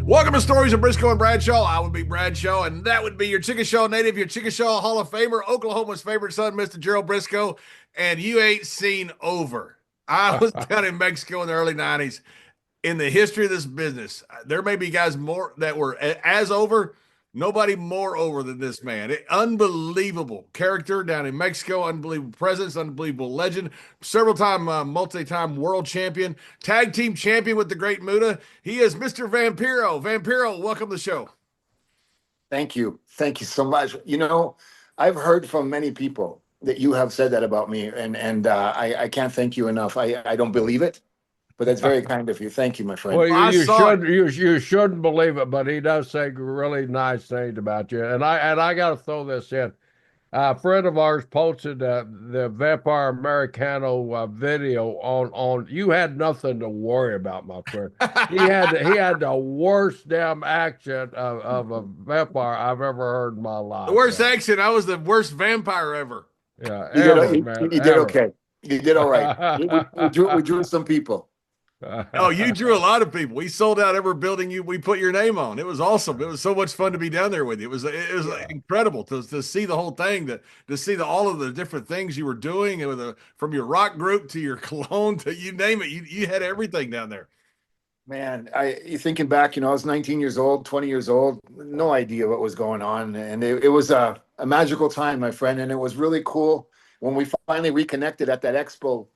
Welcome to Stories of Brisco and Bradshaw. I would be Bradshaw, and that would be your Chickasaw native, your Chickasaw Hall of Famer, Oklahoma's favorite son, Mr. Gerald Brisco. And you ain't seen over. I was down in Mexico in the early 90s. In the history of this business, there may be guys more that were as over, nobody more over than this man. Unbelievable character down in Mexico, unbelievable presence, unbelievable legend, several time multi-time world champion, tag team champion with the Great Muta. He is Mr. Vampiro. Vampiro, welcome to the show. Thank you. Thank you so much. I've heard from many people that you have said that about me, and I can't thank you enough. I don't believe it, but that's very kind of you. Thank you, my friend. Well, you shouldn't believe it, but he does say really nice things about you. And I got to throw this in. A friend of ours posted the Vampire Americano video on. You had nothing to worry about, my friend. He had the worst damn accent of a vampire I've ever heard in my life. The worst accent. I was the worst vampire ever. Yeah, you did okay. You did all right. we drew some people. Oh, you drew a lot of people. We sold out every building we put your name on. It was awesome. It was so much fun to be down there with you. It was incredible to see the whole thing, to see all of the different things you were doing, from your rock group to your cologne to you name it. You had everything down there. Man, you thinking back, I was 19 years old, 20 years old, no idea what was going on. And it was a magical time, my friend. And it was really cool when we finally reconnected at that expo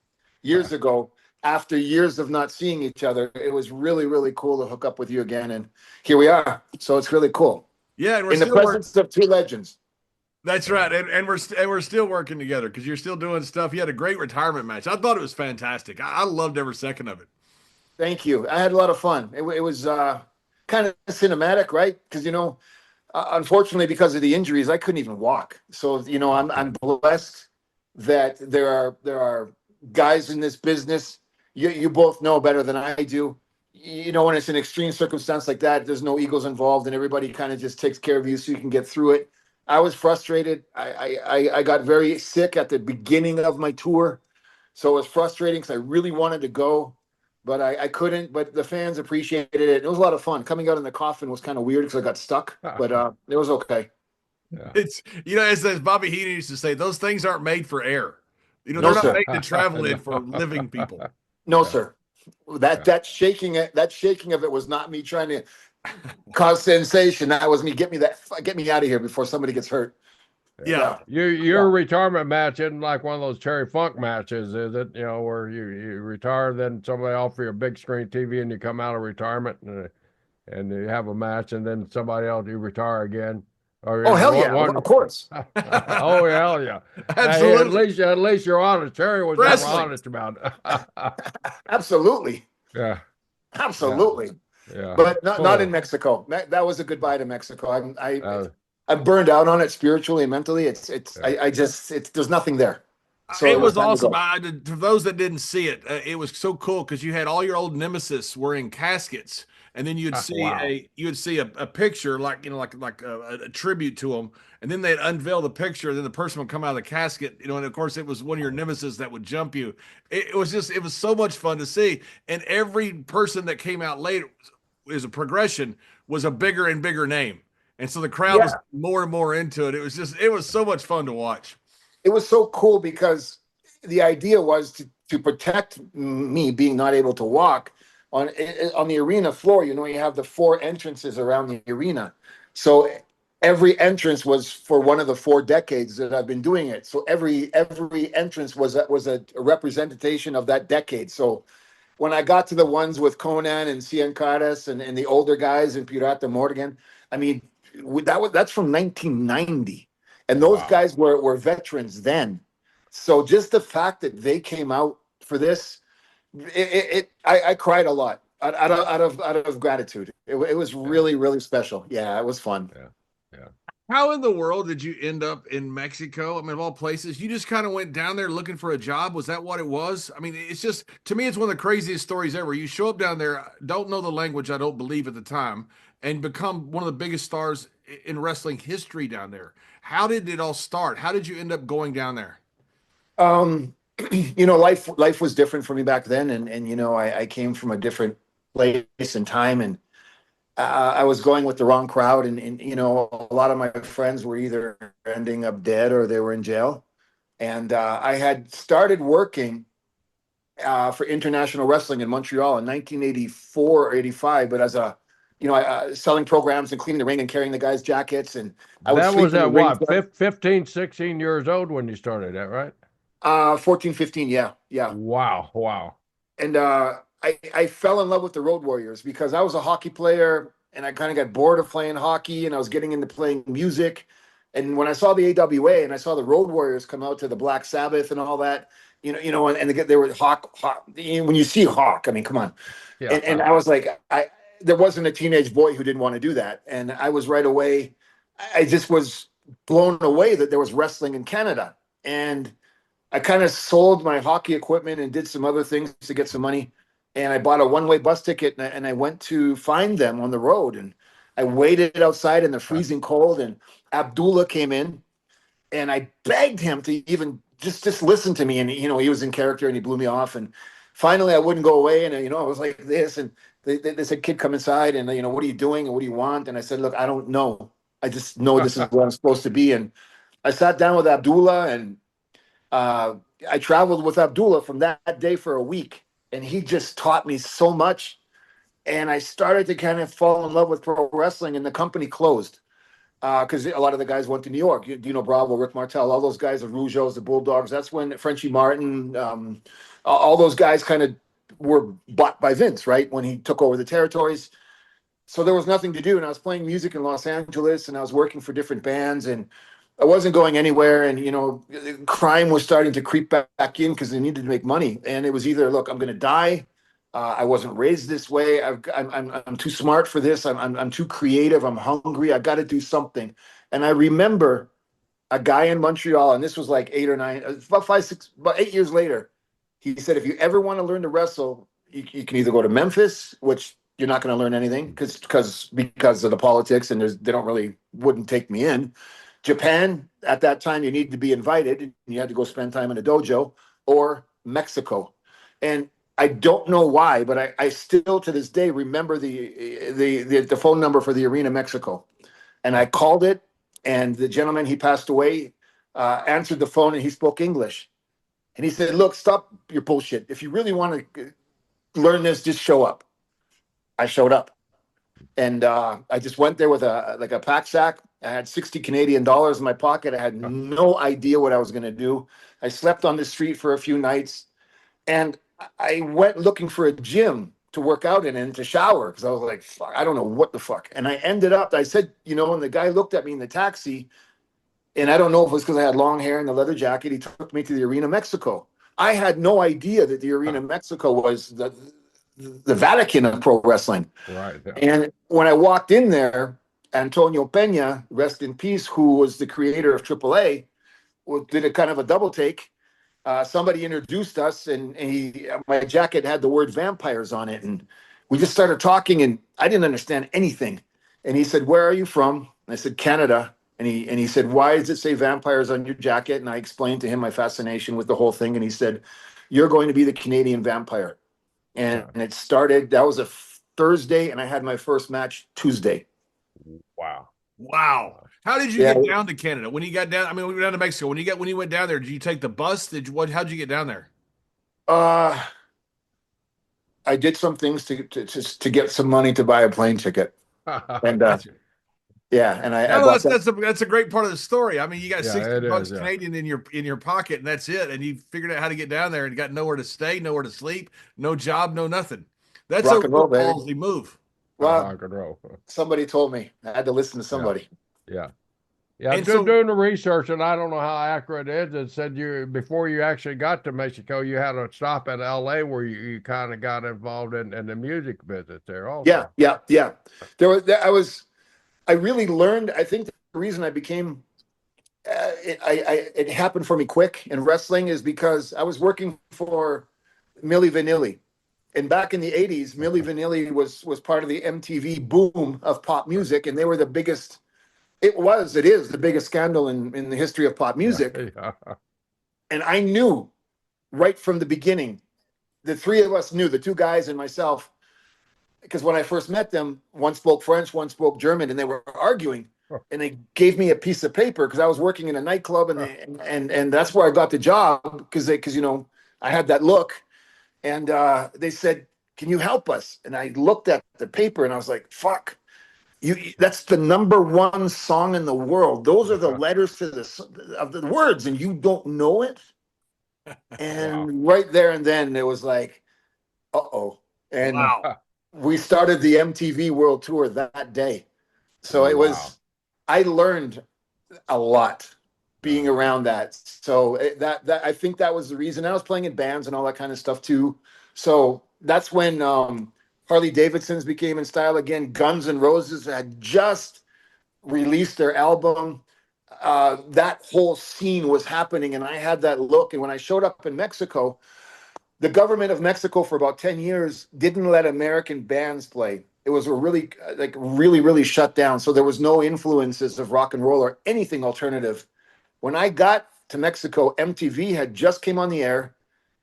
years ago. After years of not seeing each other, it was really, really cool to hook up with you again. And here we are. So it's really cool. Yeah. And in the presence of two legends. That's right. And we're still working together because you're still doing stuff. You had a great retirement match. I thought it was fantastic. I loved every second of it. Thank you. I had a lot of fun. It was kind of cinematic, right? Because, unfortunately, because of the injuries, I couldn't even walk. So, I'm blessed that there are guys in this business. You both know better than I do. When it's an extreme circumstance like that, there's no egos involved and everybody kind of just takes care of you so you can get through it. I was frustrated. I got very sick at the beginning of my tour. So it was frustrating because I really wanted to go, but I couldn't. But the fans appreciated it. It was a lot of fun. Coming out in the coffin was kind of weird because I got stuck, but it was okay. Yeah. It's, as Bobby Heenan used to say, those things aren't made for air. They're No, not sir. made to travel in for living people. No, sir. That shaking of it was not me trying to cause sensation. That was me get me out of here before somebody gets hurt. Yeah. Your retirement match isn't like one of those Terry Funk matches, is it? Where you retire, then somebody offer you a big screen TV and you come out of retirement and you have a match, and then somebody else you retire again. Oh, hell yeah, of course. Oh, hell yeah. Absolutely. Hey, at least you're honest. Terry was never honest about it. Absolutely. Yeah. Absolutely. Yeah. But not in Mexico. That was a goodbye to Mexico. I'm burned out on it spiritually and mentally. There's nothing there. So it was awesome. For those that didn't see it, it was so cool because you had all your old nemesis were in caskets. And then you'd see a picture like a tribute to them, and then they'd unveil the picture. And then the person would come out of the casket, and of course it was one of your nemesis that would jump you. It was so much fun to see. And every person that came out later as a progression was a bigger and bigger name, and so the crowd was more and more into it. It was so much fun to watch. It was so cool because the idea was to protect me being not able to walk. On the arena floor, you have the 4 entrances around the arena. So every entrance was for one of the 4 decades that I've been doing it. So every entrance was a representation of that decade. So when I got to the ones with Conan and Cien Caras and the older guys in Pirata Morgan, I mean, that's from 1990. And those guys were veterans then. So just the fact that they came out for this, I cried a lot out of gratitude. It was really, really special. Yeah, it was fun. Yeah. How in the world did you end up in Mexico? I mean, of all places, you just kind of went down there looking for a job. Was that what it was? I mean, it's just, to me, it's one of the craziest stories ever. You show up down there, don't know the language, I don't believe at the time, and become one of the biggest stars in wrestling history down there. How did it all start? How did you end up going down there? Life was different for me back then, and I came from a different place and time, and I was going with the wrong crowd, and you know, a lot of my friends were either ending up dead or they were in jail. And I had started working for International Wrestling in Montreal in 1984 or 85, but as a, you know, selling programs and cleaning the ring and carrying the guys' jackets, and I would That sleep was in the at ring. what, 15, 16 years old when you started that, right? 14, 15, yeah, yeah. Wow, wow. And I fell in love with the Road Warriors because I was a hockey player and I kind of got bored of playing hockey and I was getting into playing music. And when I saw the AWA and I saw the Road Warriors come out to the Black Sabbath and all that, and they were Hawk. When you see Hawk, I mean, come on. Yeah. And I was like, there wasn't a teenage boy who didn't want to do that. And I was right away, I just was blown away that there was wrestling in Canada. And I kind of sold my hockey equipment and did some other things to get some money. And I bought a one-way bus ticket and I went to find them on the road. And I waited outside in the freezing cold. And Abdullah came in and I begged him to even just listen to me. And, you know, he was in character and he blew me off. And finally I wouldn't go away. And, you know, I was like this. And they said, kid, come inside. And, you know, what are you doing? And what do you want? And I said, look, I don't know. I just know this is where I'm supposed to be. And I sat down with Abdullah and uh, I traveled with Abdullah from that day for a week, and he just taught me so much. And I started to kind of fall in love with pro wrestling, and the company closed because a lot of the guys went to New York. Dino Bravo, Rick Martel, all those guys, the Rougeos, the Bulldogs. That's when Frenchie Martin, all those guys kind of were bought by Vince, right? When he took over the territories. So there was nothing to do. And I was playing music in Los Angeles and I was working for different bands and I wasn't going anywhere. And, you know, crime was starting to creep back in because they needed to make money. And it was either, look, I'm going to die. I wasn't raised this way. I'm too smart for this. I'm too creative. I'm hungry. I got to do something. And I remember a guy in Montreal, and this was like 8 or 9, about 8 years later. He said, if you ever want to learn to wrestle, you can either go to Memphis, which you're not going to learn anything because of the politics, and they don't really wouldn't take me in. Japan at that time, you needed to be invited, and you had to go spend time in a dojo, or Mexico. And I don't know why, but I still to this day remember the phone number for the Arena Mexico, and I called it, and the gentleman, he passed away, answered the phone, and he spoke English, and he said, "Look, stop your bullshit. If you really want to learn this, just show up." I showed up, and I just went there with a pack sack. I had 60 Canadian dollars in my pocket. I had no idea what I was going to do. I slept on the street for a few nights, and I went looking for a gym to work out in and to shower because I was like, fuck, I don't know what the fuck. And I ended up, I said, and the guy looked at me in the taxi, and I don't know if it was because I had long hair and the leather jacket. He took me to the Arena Mexico. I had no idea that the Arena Mexico was the Vatican of pro wrestling. Right. Yeah. And when I walked in there, Antonio Pena, rest in peace, who was the creator of AAA, did a kind of a double take. Somebody introduced us, and my jacket had the word vampires on it, and we just started talking, and I didn't understand anything. And he said, "Where are you from?" And I said, "Canada." And he said, "Why does it say vampires on your jacket?" And I explained to him my fascination with the whole thing, and he said, "You're going to be the Canadian vampire." And it started. That was a Thursday, and I had my first match Tuesday. Wow. Wow. How did you get down to Canada? When you got down, I mean, we went down to Mexico. When you went down there, did you take the bus? How'd you get down there? I did some things to get some money to buy a plane ticket. And yeah, and I bought that's a great part of the story. I mean, you got $60 yeah. Canadian in your pocket, and that's it. And you figured out how to get down there, and got nowhere to stay, nowhere to sleep, no job, no nothing. That's rock a and roll, ballsy move. Well, rock and roll. Somebody told me I had to listen to somebody. Yeah. I'm just doing the research, and I don't know how accurate it is. It said before you actually got to Mexico, you had a stop at L.A. where you kind of got involved in the music business there also. Yeah. I really learned. I think the reason I became it happened for me quick in wrestling is because I was working for Milli Vanilli. And back in the 80s, Milli Vanilli was part of the MTV boom of pop music, and they were the biggest. It is the biggest scandal in the history of pop music. Yeah. And I knew right from the beginning, the three of us knew, the two guys and myself, because when I first met them, one spoke French, one spoke German, and they were arguing. And they gave me a piece of paper because I was working in a nightclub, and that's where I got the job because you know I had that look, and they said, "Can you help us?" And I looked at the paper and I was like, "Fuck." That's the number one song in the world. Those are the letters to of the words, and you don't know it. And right there and then it was like, uh-oh. And Wow. we started the MTV World Tour that day. So it was, I learned a lot being around that. So that I think that was the reason. I was playing in bands and all that kind of stuff too. So that's when Harley Davidson's became in style again. Guns N' Roses had just released their album. That whole scene was happening, and I had that look. And when I showed up in Mexico, the government of Mexico for about 10 years didn't let American bands play. It was a really, like, really, really shut down. So there was no influences of rock and roll or anything alternative. When I got to Mexico, MTV had just came on the air.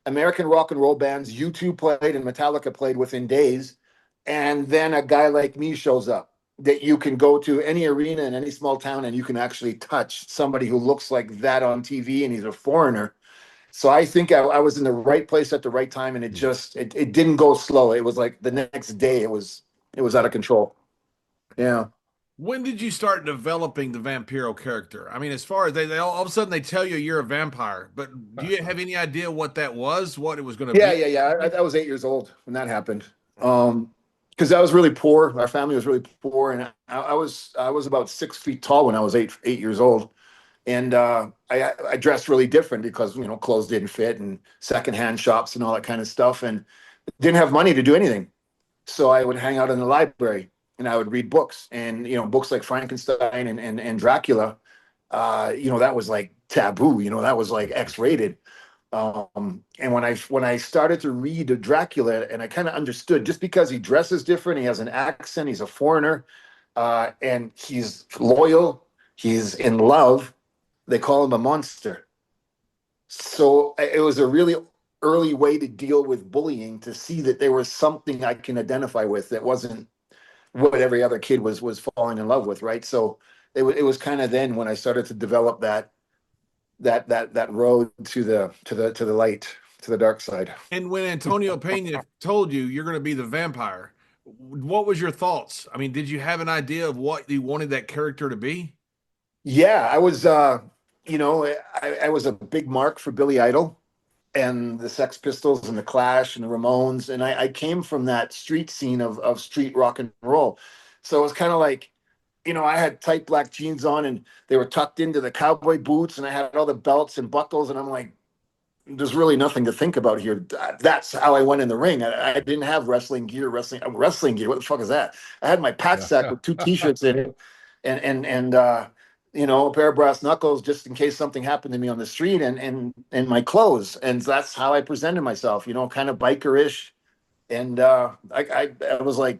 American rock and roll bands, U2 played and Metallica played within days. And then a guy like me shows up that you can go to any arena in any small town and you can actually touch somebody who looks like that on TV and he's a foreigner. So I think I was in the right place at the right time, and it didn't go slow. It was like the next day it was out of control. Yeah. When did you start developing the Vampiro character? I mean, as far as they all of a sudden they tell you you're a vampire, but do you have any idea what that was, what it was going to Yeah, be? yeah, yeah. I was 8 years old when that happened. Because I was really poor. Our family was really poor, and I was about 6 feet tall when I was eight years old. And I dressed really different because you know clothes didn't fit and secondhand shops and all that kind of stuff, and didn't have money to do anything. So I would hang out in the library and I would read books, and you know books like Frankenstein and Dracula. You know that was like taboo. You know that was like X-rated. And when I started to read Dracula, and I kind of understood just because he dresses different, he has an accent, he's a foreigner, and he's loyal, he's in love. They call him a monster. So it was a really early way to deal with bullying, to see that there was something I can identify with that wasn't what every other kid was falling in love with, right? So it was kind of then when I started to develop that road to the light, to the dark side. And when Antonio Pena told you you're going to be the vampire, what was your thoughts? I mean, did you have an idea of what you wanted that character to be? Yeah, I was you know, I was a big mark for Billy Idol and the Sex Pistols and the Clash and the Ramones. And I came from that street scene of street rock and roll. So it was kind of like, you know, I had tight black jeans on and they were tucked into the cowboy boots and I had all the belts and buckles. And I'm like, there's really nothing to think about here. That's how I went in the ring. I didn't have wrestling gear, wrestling gear. What the fuck is that? I had my pack sack with two t-shirts in it and you know, a pair of brass knuckles just in case something happened to me on the street and my clothes. And that's how I presented myself, you know, kind of bikerish. And I was like,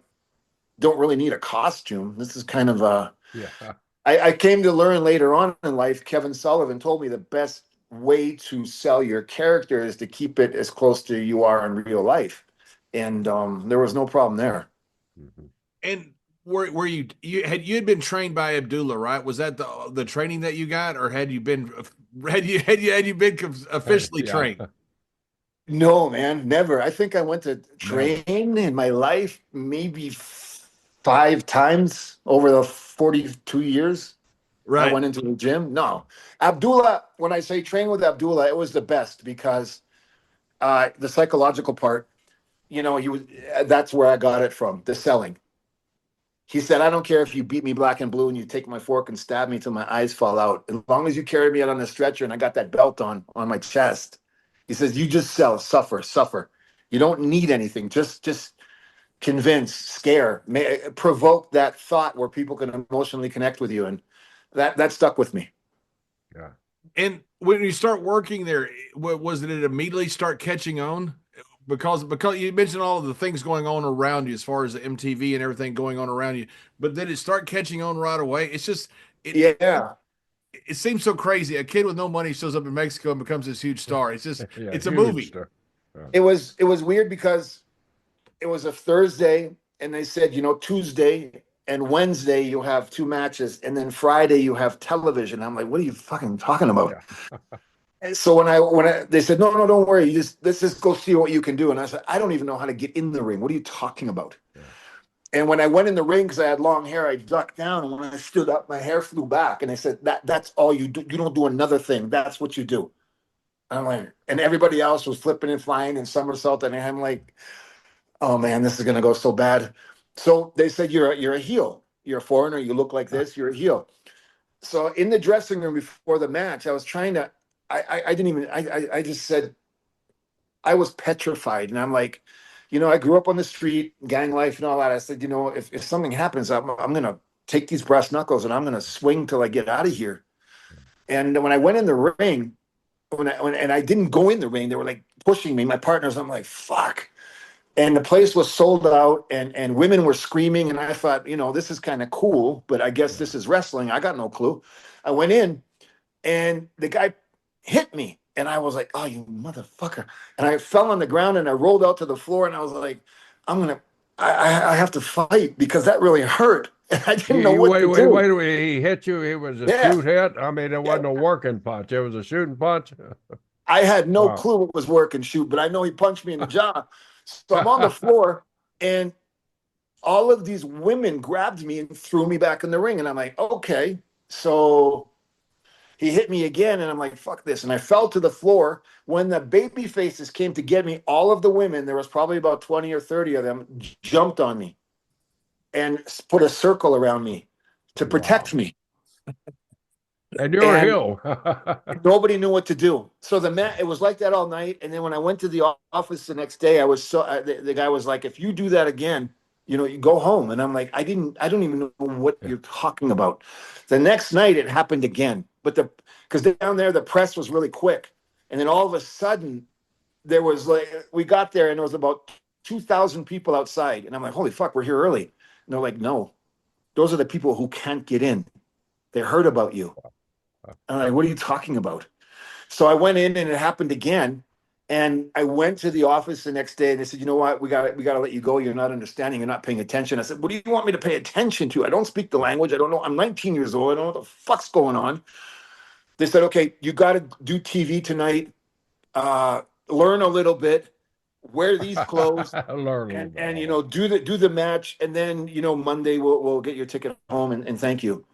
don't really need a costume. This is kind of Yeah. I came to learn later on in life, Kevin Sullivan told me the best way to sell your character is to keep it as close to you are in real life. And there was no problem there. Mhm. And were you had been trained by Abdullah, right? Was that the training that you got, or had you been had you been officially Yeah. trained? No, man, never. I think I went to Never. train in my life maybe 5 times over the 42 years I Right. went into the gym. No, Abdullah, when I say train with Abdullah, it was the best because the psychological part, you know, that's where I got it from, the selling. He said, I don't care if you beat me black and blue and you take my fork and stab me till my eyes fall out. As long as you carry me out on the stretcher and I got that belt on my chest. He says, you just sell, suffer, suffer. You don't need anything. Just convince, scare, provoke that thought where people can emotionally connect with you. And that stuck with me. Yeah. And when you start working there, was it immediately start catching on? Because you mentioned all of the things going on around you as far as the MTV and everything going on around you, but did it start catching on right away? It's just Yeah. it seems so crazy. A kid with no money shows up in Mexico and becomes this huge star. It's just Yeah. it's a Huge movie. stuff. Yeah. It was weird because it was a Thursday and they said, Tuesday and Wednesday you have 2 matches, and then Friday you have television. I'm like, what are you fucking talking about? Yeah. And so when they said, no, don't worry, let's just go see what you can do. And I said, I don't even know how to get in the ring. What are you talking about? Yeah. And when I went in the ring, because I had long hair, I ducked down, and when I stood up, my hair flew back. And they said, that's all you do. You don't do another thing. That's what you do. I'm like, and everybody else was flipping and flying and somersaulting, and I'm like, oh man, this is gonna go so bad. So they said, you're a heel. You're a foreigner. You look like this. You're a heel. So in the dressing room before the match, I was trying to. I didn't even. I just said I was petrified, and I'm like, I grew up on the street, gang life, and all that. I said, if something happens, I'm gonna take these brass knuckles and I'm gonna swing till I get out of here. And when I went in the ring, and I didn't go in the ring, they were like pushing me. My partners, I'm like, fuck. And the place was sold out, and women were screaming, and I thought, this is kind of cool, but I guess this is wrestling. I got no clue. I went in, and the guy hit me, and I was like, oh, you motherfucker. And I fell on the ground, and I rolled out to the floor, and I was like, I have to fight because that really hurt. And I didn't know what to do. Wait. He hit you. It was a Yeah. shoot hit. I mean, it wasn't Yeah. a working punch. It was a shooting punch. I had no Wow. clue what was work and shoot, but I know he punched me in the jaw. So I'm on the floor, and all of these women grabbed me and threw me back in the ring. And I'm like, okay. So he hit me again, and I'm like, fuck this. And I fell to the floor. When the baby faces came to get me, all of the women, there was probably about 20 or 30 of them, jumped on me and put a circle around me to protect me. And you're a heel. Nobody knew what to do. So it was like that all night. And then when I went to the office the next day, I was the guy was like, if you do that again, you go home. And I'm like, I don't even know what you're talking about. The next night it happened again, but because down there, the press was really quick. And then all of a sudden there was we got there and there was about 2,000 people outside. And I'm like, holy fuck, we're here early. And they're like, no, those are the people who can't get in. They heard about you. I'm like, what are you talking about? So I went in and it happened again. And I went to the office the next day and they said, you know what? We got to let you go. You're not understanding. You're not paying attention. I said, what do you want me to pay attention to? I don't speak the language. I don't know. I'm 19 years old. I don't know what the fuck's going on. They said, okay, you got to do TV tonight. Learn a little bit. Wear these clothes. and do the match. And then, Monday we'll get your ticket home and thank you.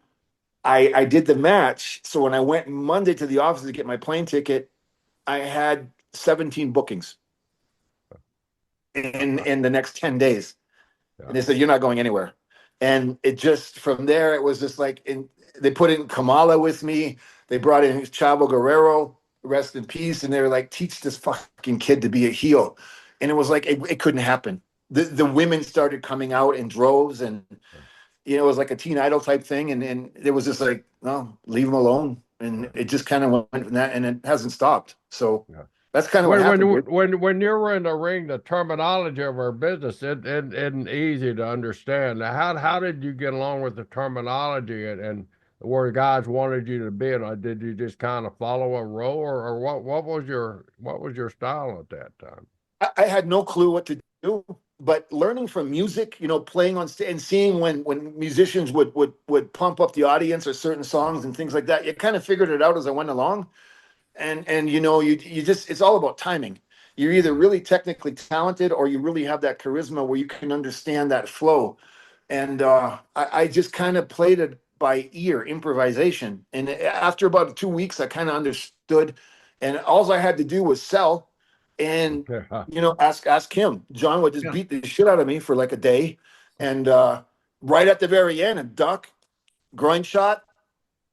I did the match. So when I went Monday to the office to get my plane ticket, I had 17 bookings in the next 10 days. Yeah. And they said, you're not going anywhere. And it just, from there, it was just like, they put in Kamala with me. They brought in Chavo Guerrero, rest in peace. And they were like, teach this fucking kid to be a heel. And it was like, it couldn't happen. The women started coming out in droves, and it was like a Teen Idol type thing. And it was just like, no, leave them alone. And it just kind of went from that, and it hasn't stopped. So that's kind of what happened. When you were in the ring, the terminology of our business, it isn't easy to understand. How did you get along with the terminology and where guys wanted you to be? And did you just kind of follow a role, or what was your style at that time? I had no clue what to do, but learning from music, playing on stage and seeing when musicians would pump up the audience or certain songs and things like that, you kind of figured it out as I went along. And you just, it's all about timing. You're either really technically talented or you really have that charisma where you can understand that flow. And I just kind of played it by ear, improvisation. And after about 2 weeks, I kind of understood. And all I had to do was sell and, ask him. John would just beat the shit out of me for like a day. And right at the very end, a duck, groin shot,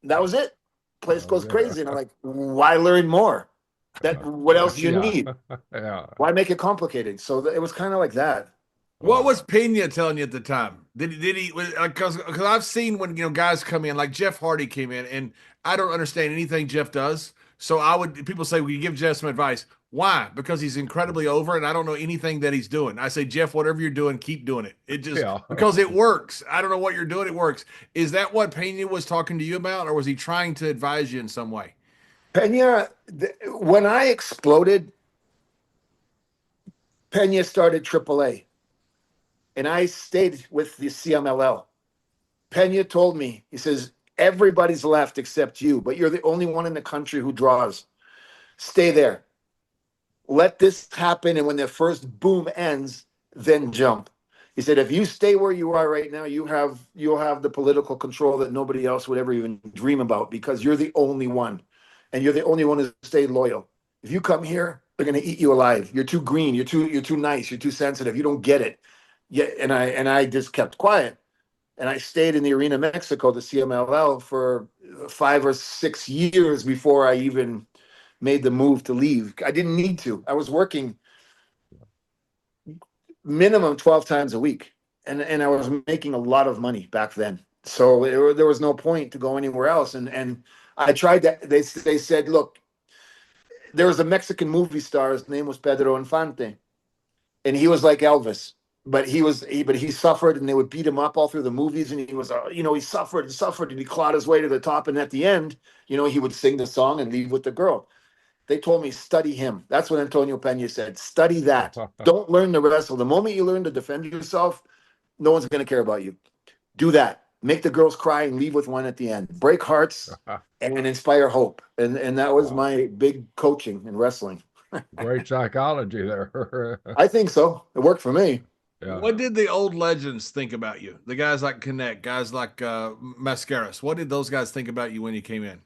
that was it. Place goes crazy. And I'm like, why learn more? What else do you need? Why make it complicated? So it was kind of like that. What was Pena telling you at the time? Did he? Because I've seen when guys come in, like Jeff Hardy came in, and I don't understand anything Jeff does. So people say, "Will you give Jeff some advice?" Why? Because he's incredibly over, and I don't know anything that he's doing. I say, Jeff, whatever you're doing, keep doing it. It just because it works. I don't know what you're doing. It works. Is that what Pena was talking to you about, or was he trying to advise you in some way? Pena, when I exploded, Pena started AAA. and I stayed with the CMLL. Pena told me, he says, everybody's left except you, but you're the only one in the country who draws. Stay there. Let this happen, and when the first boom ends, then jump. He said, if you stay where you are right now, you'll have the political control that nobody else would ever even dream about, because you're the only one, and you're the only one who stayed loyal. If you come here, they're going to eat you alive. You're too green. You're too nice. You're too sensitive. You don't get it. Yeah, and I just kept quiet, and I stayed in the Arena Mexico, the CMLL, for 5 or 6 years before I even made the move to leave. I didn't need to. I was working minimum 12 times a week, and I was making a lot of money back then. So there was no point to go anywhere else. And I tried that. They said, look, there was a Mexican movie star. His name was Pedro Infante, and he was like Elvis. But he suffered, and they would beat him up all through the movies. And he was, he suffered and suffered, and he clawed his way to the top. And at the end, he would sing the song and leave with the girl. They told me, study him. That's what Antonio Pena said. Study that. Don't learn to wrestle. The moment you learn to defend yourself, no one's going to care about you. Do that. Make the girls cry and leave with one at the end. Break hearts and inspire hope. And that was my big coaching in wrestling. Great psychology there. I think so. It worked for me. Yeah. What did the old legends think about you? The guys like Connect, guys like Mascaras. What did those guys think about you when you came in?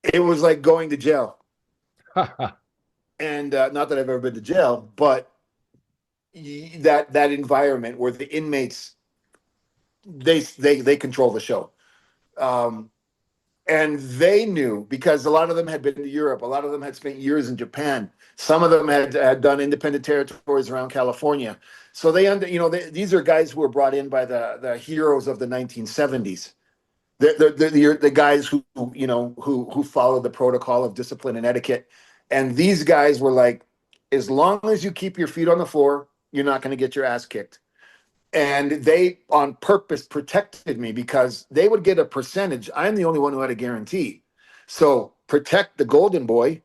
It was like going to jail. And not that I've ever been to jail, but that environment where the inmates, they control the show. And they knew, because a lot of them had been to Europe. A lot of them had spent years in Japan. Some of them had done independent territories around California. So these are guys who were brought in by the heroes of the 1970s. The guys who followed the protocol of discipline and etiquette. And these guys were like, as long as you keep your feet on the floor, you're not going to get your ass kicked. And they on purpose protected me, because they would get a percentage. I'm the only one who had a guarantee. So protect the golden boy,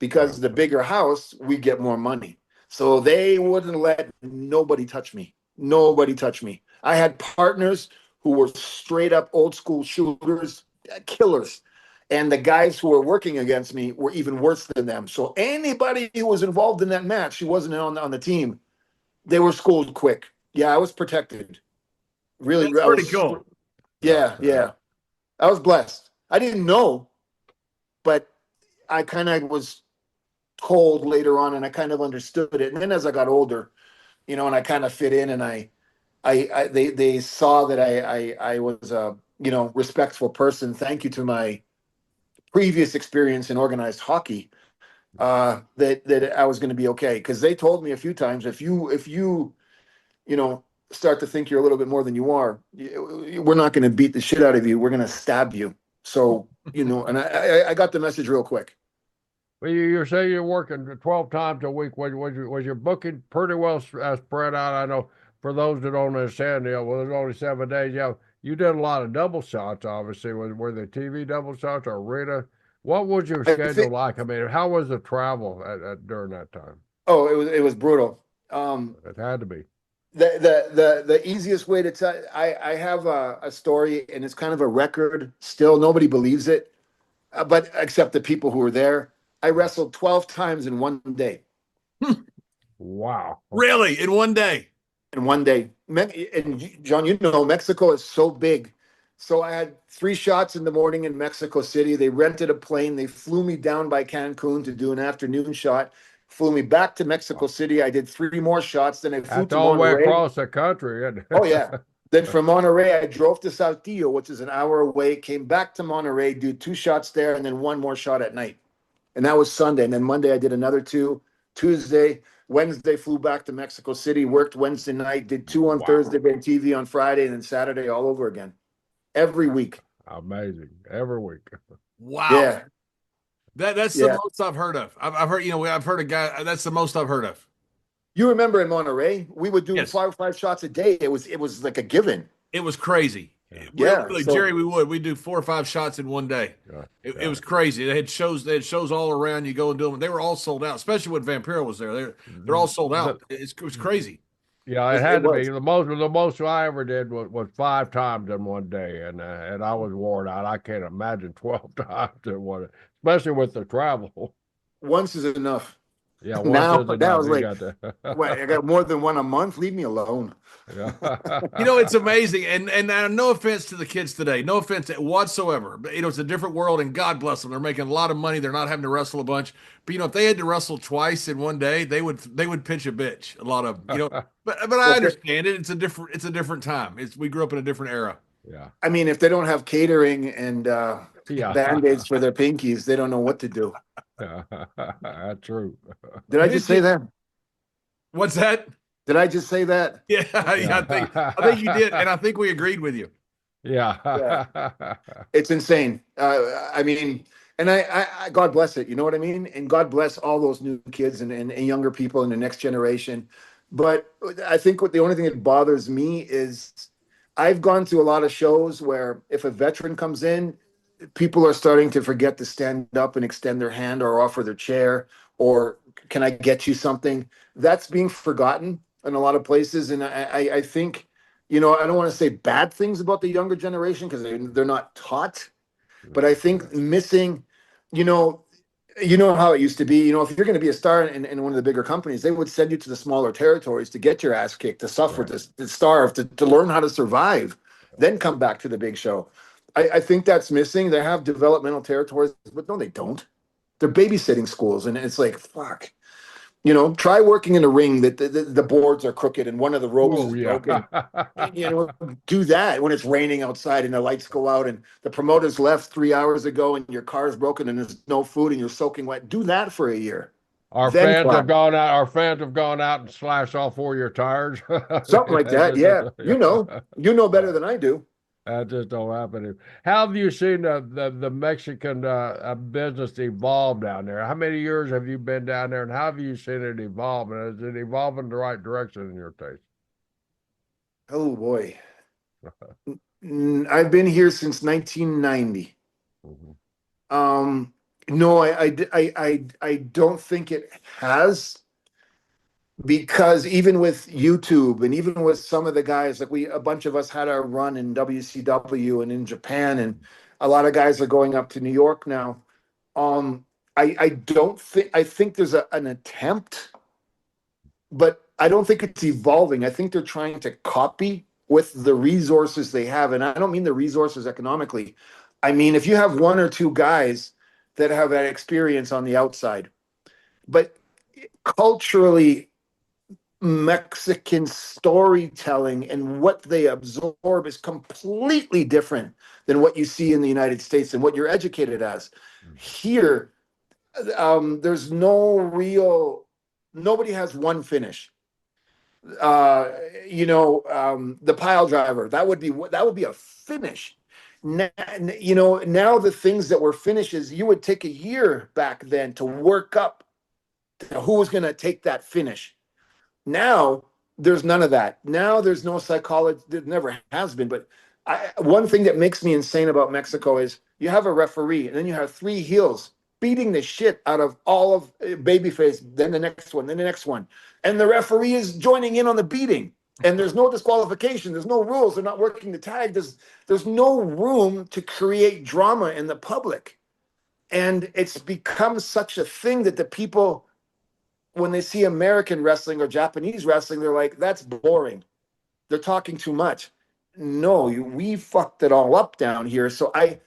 because the bigger house, we get more money. So they wouldn't let nobody touch me. Nobody touch me. I had partners who were straight up old school shooters, killers. And the guys who were working against me were even worse than them. So anybody who was involved in that match, who wasn't on the team, they were schooled quick. Yeah, I was protected. Really, That's pretty cool. Yeah. I was blessed. I didn't know, but I kind of was told later on, and I kind of understood it. And then as I got older, and I kind of fit in, and they saw that I was a respectful person. Thank you to my previous experience in organized hockey, that I was going to be okay, because they told me a few times, if you start to think you're a little bit more than you are, we're not going to beat the shit out of you. We're going to stab you. So and I got the message real quick. Well, you say you're working 12 times a week. Was your booking pretty well spread out? I know for those that don't understand, there's only 7 days. Yeah, you did a lot of double shots, obviously. Were they TV double shots or arena? What was your schedule like? I mean, how was the travel during that time? Oh, it was brutal. It had to be. The easiest way to tell, I have a story, and it's kind of a record. Still, nobody believes it, but except the people who were there. I wrestled 12 times in one day. Wow. Really? In one day? In one day. And John, Mexico is so big. So I had 3 shots in the morning in Mexico City. They rented a plane. They flew me down by Cancun to do an afternoon shot. Flew me back to Mexico City. I did 3 more shots. Then I flew to all the way Monterrey. across the country. Oh, yeah. Then from Monterrey, I drove to Saltillo, which is an hour away, came back to Monterrey, do 2 shots there, and then 1 more shot at night. And that was Sunday. And then Monday, I did another 2. Tuesday, Wednesday, flew back to Mexico City, worked Wednesday night, did 2 on Thursday, did TV on Friday, and then Saturday all over again. Every week. Amazing. Every week. Wow. Yeah. That's the most I've heard of. I've heard, I've heard a guy, that's the most I've heard of. You remember in Monterrey, we would do 5 shots a day. It was like a given. It was crazy. Yeah. Really, Jerry, we'd do 4 or 5 shots in one day. It was crazy. They had shows all around. You go and do them. They were all sold out, especially when Vampiro was there. They're all sold out. It was crazy. Yeah, it It had to be was. the most I ever did was 5 times in one day, and I was worn out. I can't imagine 12 times in one, especially with the travel. Once is enough. Yeah, once Now, is now enough. it's You like, got to. what? I got more than one a month. Leave me alone. It's amazing, and no offense to the kids today, no offense whatsoever. But it's a different world, and God bless them. They're making a lot of money. They're not having to wrestle a bunch. But if they had to wrestle twice in one day, they would pitch a bitch. A lot of them. But I Well, understand it. It's a different time. We grew up in a different era. Yeah, I mean, if they don't have catering and yeah, band-aids for their pinkies, they don't know what to do. that's true. Did I just say that? What's that? Did I just say that? Yeah, yeah. I think you did, and Yeah, I think we agreed with you. Yeah. yeah, It's insane. I mean, and God bless it. You know what I mean? And God bless all those new kids and younger people in the next generation. But I think the only thing that bothers me is I've gone to a lot of shows where if a veteran comes in, people are starting to forget to stand up and extend their hand or offer their chair or can I get you something? That's being forgotten in a lot of places. And I think, I don't want to say bad things about the younger generation because they're not taught, but I think missing, you know, how it used to be. If you're going to be a star in one of the bigger companies, they would send you to the smaller territories to get your ass kicked, to suffer, right. to starve, to learn how to survive, then come back to the big show. I think that's missing. They have developmental territories, but no, they don't. They're babysitting schools, and it's like fuck. Try working in a ring that the boards are crooked and one of the ropes Oh is yeah, broken. Do that when it's raining outside and the lights go out and the promoters left 3 hours ago and your car's broken and there's no food and you're soaking wet. Do that for a year. our Then fans try have gone out. Our fans have gone out and slashed all 4 of your tires. something like that. Yeah, better than I do. That just don't happen. How have you seen the Mexican business evolve down there? How many years have you been down there, and how have you seen it evolve? And is it evolving the right direction in your taste? Oh boy, I've been here since 1990. Mhm. No, I don't think it has. Because even with YouTube and even with some of the guys, like a bunch of us had our run in WCW and in Japan, and a lot of guys are going up to New York now. I don't think I think there's an attempt, but I don't think it's evolving. I think they're trying to copy with the resources they have, and I don't mean the resources economically. I mean if you have one or two guys that have that experience on the outside, but culturally Mexican storytelling and what they absorb is completely different than what you see in the United States and what you're educated as. Here, there's nobody has one finish. The pile driver, that would be a finish. Now, now the things that were finishes, you would take a year back then to work up to who was going to take that finish. Now there's none of that. Now there's no psychology. There never has been. But one thing that makes me insane about Mexico is you have a referee and then you have three heels beating the shit out of all of babyface. Then the next one, then the next one, and the referee is joining in on the beating. And there's no disqualification. There's no rules. They're not working the tag. There's no room to create drama in the public. And it's become such a thing that the people, when they see American wrestling or Japanese wrestling, they're like, that's boring. They're talking too much. No, we fucked it all up down here. So I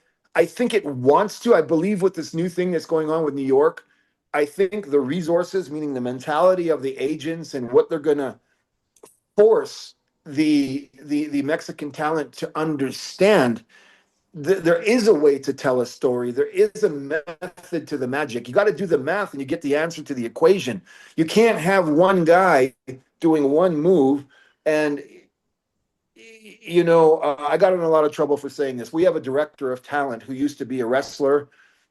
think it wants to. I believe with this new thing that's going on with New York, I think the resources, meaning the mentality of the agents and what they're gonna force the Mexican talent to understand, there is a way to tell a story. There is a method to the magic. You got to do the math and you get the answer to the equation. You can't have one guy doing one move. And, I got in a lot of trouble for saying this. We have a director of talent who used to be a wrestler.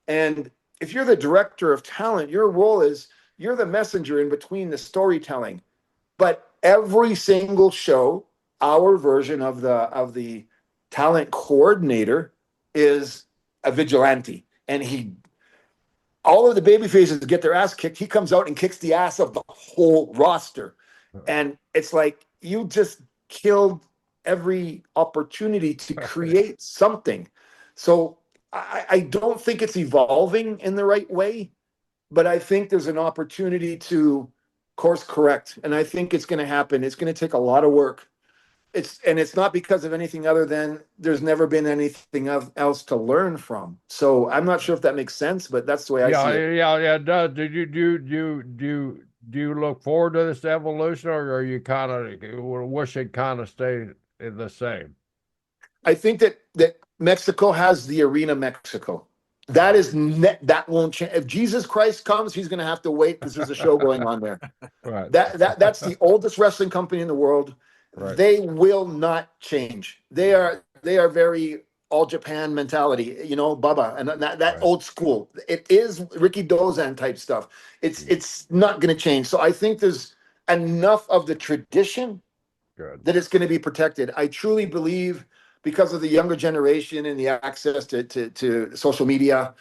And if you're the director of talent, your role is you're the messenger in between the storytelling. But every single show, our version of the talent coordinator is a vigilante, and all of the baby faces get their ass kicked. He comes out and kicks the ass of the whole roster, and it's like you just killed every opportunity to create something. So I don't think it's evolving in the right way, but I think there's an opportunity to course correct. And I think it's going to happen. It's going to take a lot of work. It's not because of anything other than there's never been anything else to learn from. So I'm not sure if that makes sense, but that's the way I see it. Yeah, it does. Do you look forward to this evolution, or are you kind of wish it kind of stayed the same? I think that Mexico has the arena Mexico. That is that won't change. If Jesus Christ comes, he's going to have to wait because there's a show going on there. Right. That's the oldest wrestling company in the world. Right. They will not change. They are very all Japan mentality, Bubba, and that Right. old school. It is Ricky Dozan type stuff. It's not going to change. So I think there's enough of the tradition Good. that it's going to be protected. I truly believe because of the younger generation and the access to social media,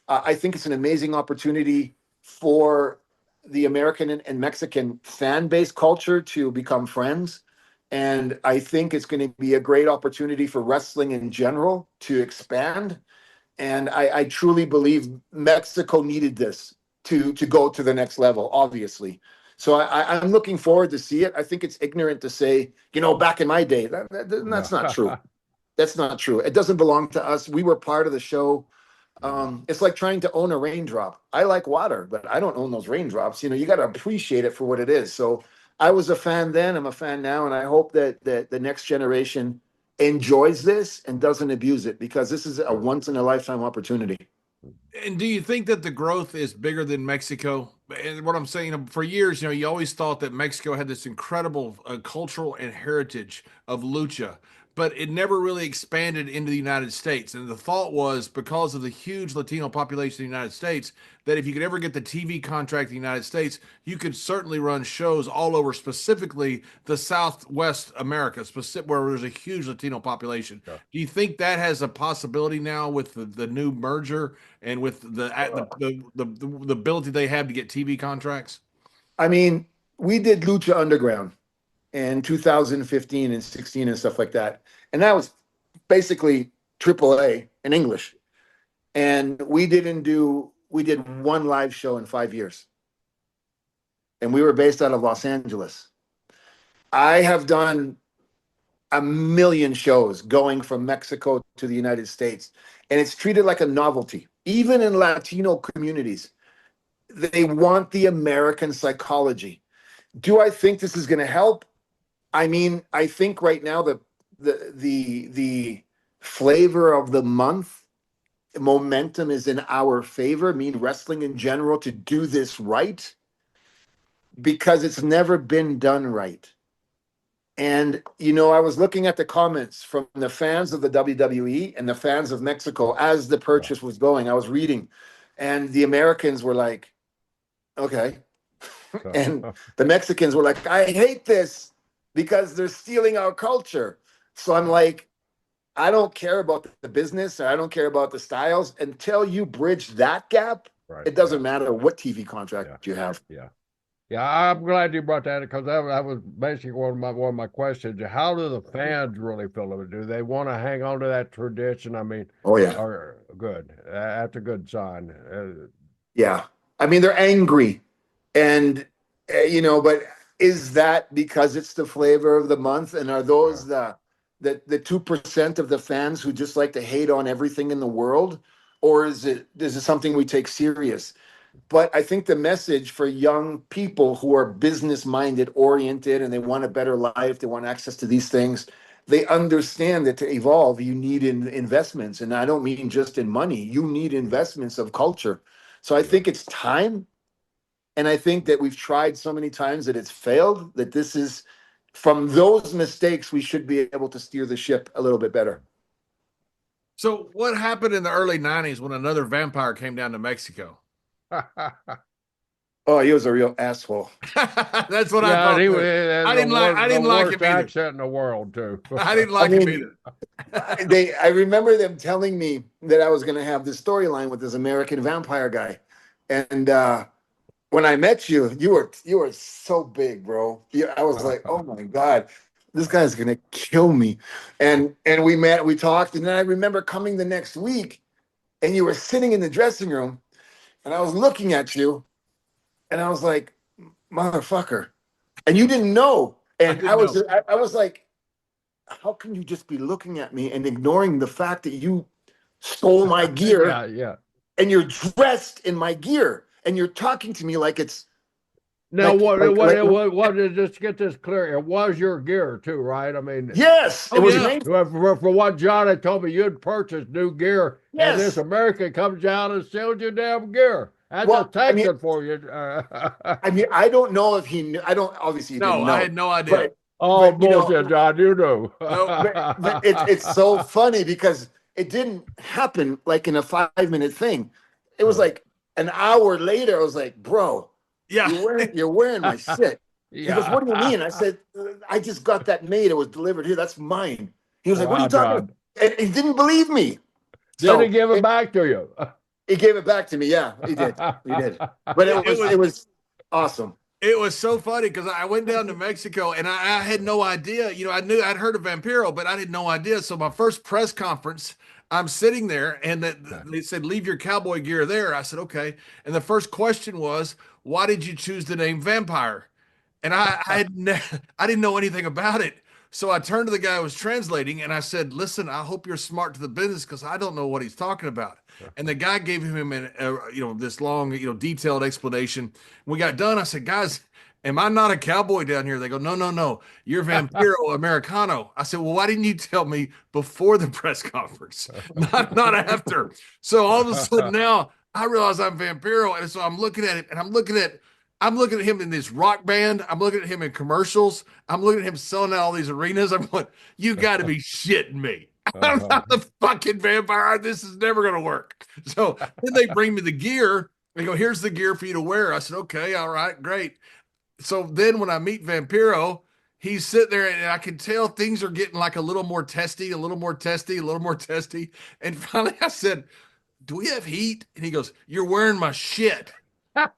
I think it's an amazing opportunity for the American and Mexican fan base culture to become friends. And I think it's going to be a great opportunity for wrestling in general to expand. And I truly believe Mexico needed this to go to the next level, obviously. So I'm looking forward to see it. I think it's ignorant to say, back in my day, that's not true. That's not true. It doesn't belong to us. We were part of the show. It's like trying to own a raindrop. I like water, but I don't own those raindrops. You got to appreciate it for what it is. So I was a fan then. I'm a fan now, and I hope that the next generation enjoys this and doesn't abuse it because this is a once in a lifetime opportunity. And do you think that the growth is bigger than Mexico? And what I'm saying, for years, you always thought that Mexico had this incredible cultural and heritage of lucha, but it never really expanded into the United States. And the thought was because of the huge Latino population in the United States, that if you could ever get the TV contract in the United States, you could certainly run shows all over, specifically the Southwest America, where there's a huge Latino population. Yeah. Do you think that has a possibility now with the new merger and with the ability they have to get TV contracts? I mean, we did Lucha Underground in 2015 and 16 and stuff like that. And that was basically AAA in English. And we did one live show in 5 years. And we were based out of Los Angeles. I have done a million shows going from Mexico to the United States. And it's treated like a novelty. Even in Latino communities, they want the American psychology. Do I think this is going to help? I mean, I think right now the flavor of the month momentum is in our favor. I mean, wrestling in general to do this right because it's never been done right. And I was looking at the comments from the fans of the WWE and the fans of Mexico as the purchase was going. I was reading, and the Americans were like, "Okay," and the Mexicans were like, "I hate this." Because they're stealing our culture. So I'm like, I don't care about the business, or I don't care about the styles until you bridge that gap. Right. It doesn't matter what TV contract you have. Yeah. I'm glad you brought that because that was basically one of my questions. How do the fans really feel about it? Do they want to hang on to that tradition? I mean, oh yeah, good. That's a good sign. Yeah, I mean they're angry, and but is that because it's the flavor of the month? And are those the 2% of the fans who just like to hate on everything in the world, or is it something we take serious? But I think the message for young people who are business minded, oriented, and they want a better life, they want access to these things. They understand that to evolve, you need investments, and I don't mean just in money. You need investments of culture. So I think it's time. And I think that we've tried so many times that it's failed, that this is from those mistakes, we should be able to steer the ship a little bit better. So what happened in the early 90s when another vampire came down to Mexico? Oh, he was a real asshole. That's what I thought. I didn't like him either. Accent in the world too. I didn't like him either. I remember them telling me that I was going to have this storyline with this American vampire guy. And when I met you, you were so big, bro. I was like, oh my God, this guy's gonna kill me. And we met, we talked, and then I remember coming the next week, and you were sitting in the dressing room, and I was looking at you, and I was like, motherfucker, and you didn't know, I and didn't know. I was like, how can you just be looking at me and ignoring the fact that you stole my gear Yeah. and you're dressed in my gear and you're talking to me like it's Now, like just get this clear. It was your gear too, right? I mean, yes, it Oh was yeah. made. for what John had told me, you'd purchased new gear, and this Yes. American comes down and sells you damn gear. That's a Well, taken for you. I don't know if he knew. I don't obviously he didn't No, I know, had no idea. but Oh, you know, bullshit, John. You know. Nope. but it's so funny because it didn't happen like in a 5 minute thing. It was like an hour later. I was like, bro, Yeah. you're wearing my shit. He goes, Yeah. what do you mean? I said, I just got that made. It was delivered here. That's mine. He was like, what are Wow, you talking about? John. And he didn't believe me. Did he So give it back to you? he gave it back to me. Yeah, he did. He did. But It it was awesome. It was so funny because I went down to Mexico and I had no idea. I knew I'd heard of Vampiro, but I had no idea. So my first press conference, I'm sitting there and they said, leave your cowboy gear there. I said, okay. And the first question was, why did you choose the name Vampire? And I didn't know anything about it. So I turned to the guy who was translating and I said, listen, I hope you're smart to the business because I don't know what he's talking about. And the guy gave him this long, detailed explanation. When we got done, I said, guys, am I not a cowboy down here? They go, no, no, no, you're Vampiro Americano. I said, well, why didn't you tell me before the press conference, not after? So all of a sudden now I realize I'm Vampiro, and so I'm looking at it, and I'm looking at him in this rock band. I'm looking at him in commercials. I'm looking at him selling out all these arenas. I'm going, you got to be shitting me. I'm not the fucking vampire. This is never going to work. So then they bring me the gear. They go, here's the gear for you to wear. I said, okay, all right, great. So then when I meet Vampiro, he's sitting there and I can tell things are getting like a little more testy, a little more testy, a little more testy. And finally I said, do we have heat? And he goes, you're wearing my shit. And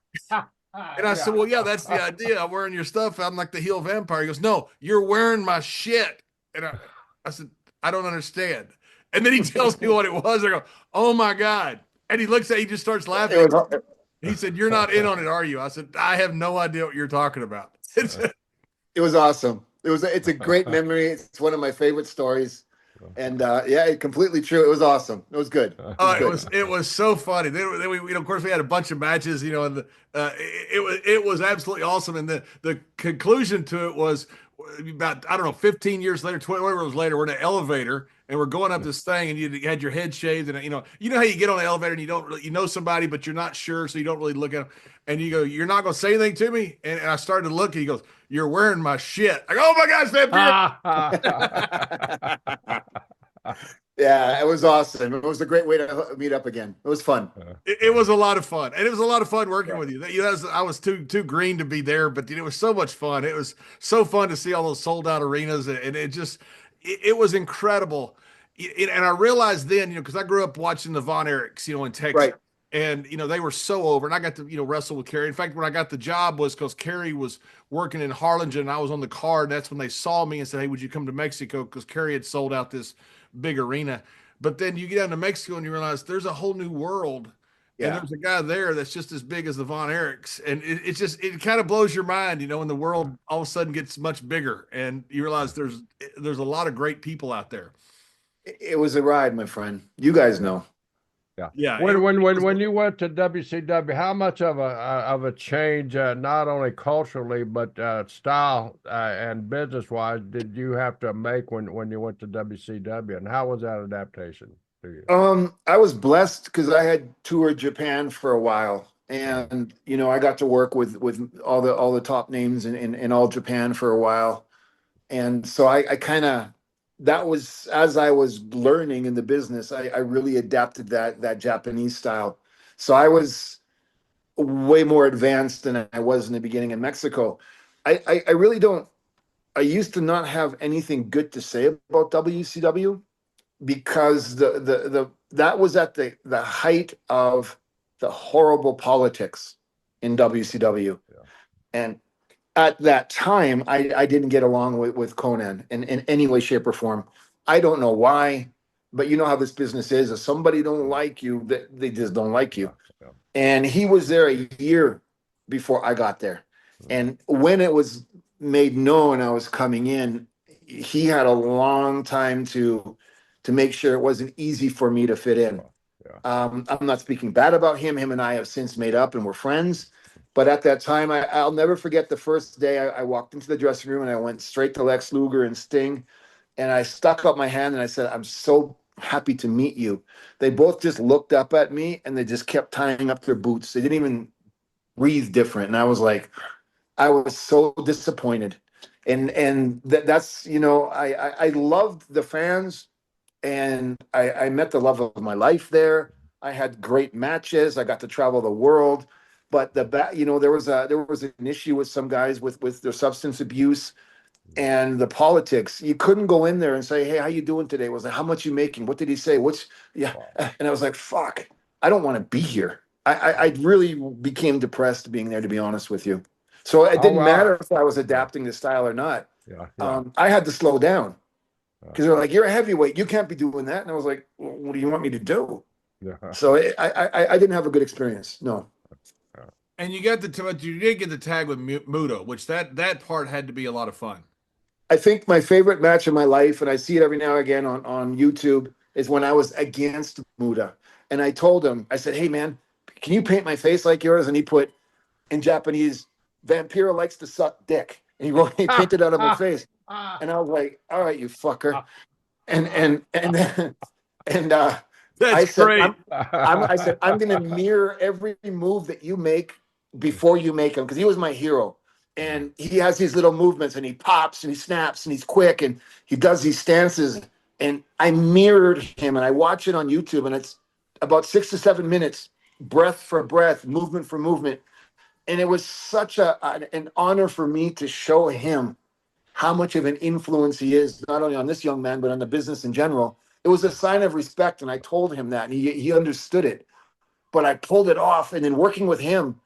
I said, well, yeah, that's the idea. I'm wearing your stuff. I'm like the heel vampire. He goes, no, you're wearing my shit. And I said, I don't understand. And then he tells me what it was. I go, oh my God. And he just starts laughing. He said, you're not in on it, are you? I said, I have no idea what you're talking about. It was awesome. It's a great memory. It's one of my favorite stories. And yeah, completely true. It was awesome. It was good. It was so funny. Then we of course we had a bunch of matches, and it was absolutely awesome. And the conclusion to it was about, I don't know, 15 years later, 20 whatever it was later, we're in an elevator and we're going up this thing, and you had your head shaved, and you know how you get on the elevator and you don't really, somebody but you're not sure, so you don't really look at them, and you go, you're not going to say anything to me, and I started to look, and he goes, you're wearing my shit. I go, oh my gosh, Vampiro. Yeah, it was awesome. It was a great way to meet up again. It was fun. It was a lot of fun, and it was a lot of fun working with you. I was too green to be there, but it was so much fun. It was so fun to see all those sold out arenas, and it was incredible. And I realized then, because I grew up watching the Von Erichs, in Texas. Right. And they were so over, and I got to wrestle with Kerry. In fact, when I got the job was because Kerry was working in Harlingen, and I was on the card. And that's when they saw me and said, "Hey, would you come to Mexico?" Because Kerry had sold out this big arena. But then you get down to Mexico and you realize there's a whole new world, and there's a guy there that's just as big as the Von Erichs, and it kind of blows your mind, when the world all of a sudden gets much bigger, and you realize there's a lot of great people out there. It was a ride, my friend. You guys know. Yeah. When you went to WCW, how much of a change, not only culturally but style and business wise, did you have to make when you went to WCW, and how was that adaptation to you? I was blessed because I had toured Japan for a while, and I got to work with all the top names in all Japan for a while, and so I kind of, that was, as I was learning in the business, I really adapted that Japanese style. So I was way more advanced than I was in the beginning in Mexico. I really don't, I used to not have anything good to say about WCW because that was at the height of the horrible politics in WCW. Yeah. And at that time, I didn't get along with Conan in any way, shape, or form. I don't know why, but you know how this business is. If somebody don't like you, they just don't like you. Yeah. And he was there a year before I got there. And when it was made known I was coming in, he had a long time to make sure it wasn't easy for me to fit in. Yeah. I'm not speaking bad about him. Him and I have since made up and we're friends. But at that time, I'll never forget the first day I walked into the dressing room and I went straight to Lex Luger and Sting. And I stuck up my hand and I said, I'm so happy to meet you. They both just looked up at me and they just kept tying up their boots. They didn't even breathe different. And I was like, I was so disappointed. And that's, you know, I loved the fans and I met the love of my life there. I had great matches. I got to travel the world. But you know, there was an issue with some guys with their substance abuse and the politics. You couldn't go in there and say, "Hey, how you doing today?" It was like, "How much you making? What did he say? What's yeah?" And I was like, "Fuck, I don't want to be here." I really became depressed being there, to be honest with you. So it didn't matter if I was adapting the style or not. I had to slow down because they're like, "You're a heavyweight. You can't be doing that." And I was like, well, "What do you want me to do?" So I didn't have a good experience. No. And you did get the tag with Muta, which that part had to be a lot of fun. I think my favorite match of my life, and I see it every now and again on YouTube, is when I was against Muta. And I told him, I said, "Hey, man, can you paint my face like yours?" And he put in Japanese, "Vampiro likes to suck dick." And he painted out of my face. And I was like, "All right, you fucker." And That's I said, great. I said, "I'm going to mirror every move that you make before you make them," because he was my hero. And he has these little movements and he pops and he snaps and he's quick and he does these stances. And I mirrored him and I watch it on YouTube and it's about 6 to 7 minutes, breath for breath, movement for movement. And it was such an honor for me to show him how much of an influence he is, not only on this young man, but on the business in general. It was a sign of respect. And I told him that and he understood it. But I pulled it off. And then working with him,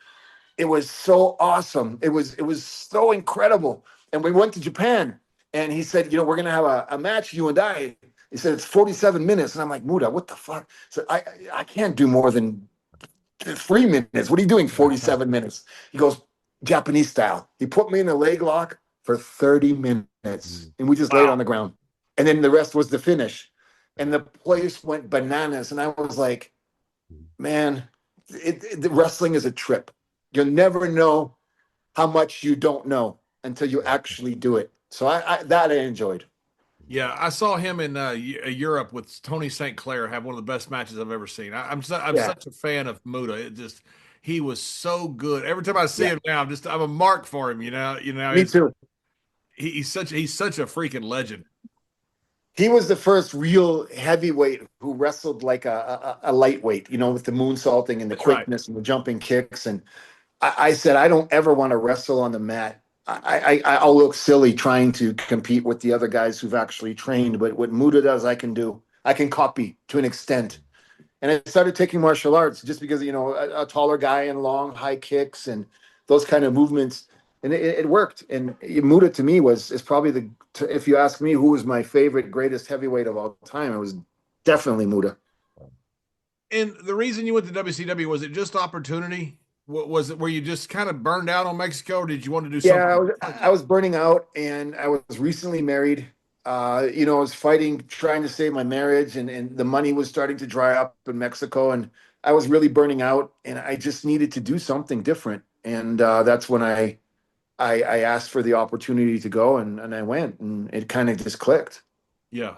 it was so awesome. It was so incredible. And we went to Japan and he said, "You know, we're going to have a match, you and I." He said, "It's 47 minutes." And I'm like, "Muta, what the fuck?" So I can't do more than 3 minutes. What are you doing 47 minutes? He goes, "Japanese style." He put me in a leg lock for 30 minutes and we just laid on the ground. And then the rest was the finish. And the place went bananas. And I was like, man, the wrestling is a trip. You'll never know how much you don't know until you actually do it. So I enjoyed. Yeah, I saw him in Europe with Tony St. Clair have one of the best matches I've ever seen. I'm such a fan of Muta. He was so good. Every time I see him now, I'm a mark for him. Me too. He's such a freaking legend. He was the first real heavyweight who wrestled like a lightweight, you know, with the moonsaulting and the quickness and the jumping kicks. And I said, I don't ever want to wrestle on the mat. I'll look silly trying to compete with the other guys who've actually trained. But what Muta does, I can do. I can copy to an extent. And I started taking martial arts just because, you know, a taller guy and long, high kicks and those kind of movements. And it worked. And Muta to me is probably if you ask me who was my favorite, greatest heavyweight of all time, it was definitely Muta. And the reason you went to WCW, was it just opportunity? Was it where you just kind of burned out on Mexico, or did you want to do something? Yeah, I was burning out and I was recently married. You know, I was trying to save my marriage and the money was starting to dry up in Mexico and I was really burning out and I just needed to do something different. And that's when I asked for the opportunity to go and I went and it kind of just clicked. Yeah.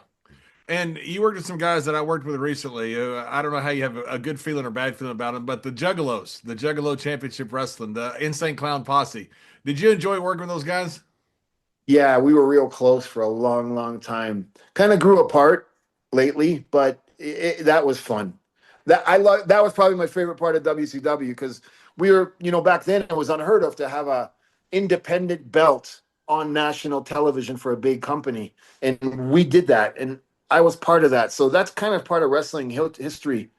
And you worked with some guys that I worked with recently. I don't know how you have a good feeling or bad feeling about them, but the Juggalo Championship Wrestling, the Insane Clown Posse. Did you enjoy working with those guys? Yeah, we were real close for a long, long time. Kind of grew apart lately, but that was fun. That was probably my favorite part of WCW because we were, you know, back then it was unheard of to have a independent belt on national television for a big company, and we did that, and I was part of that. So that's kind of part of wrestling history,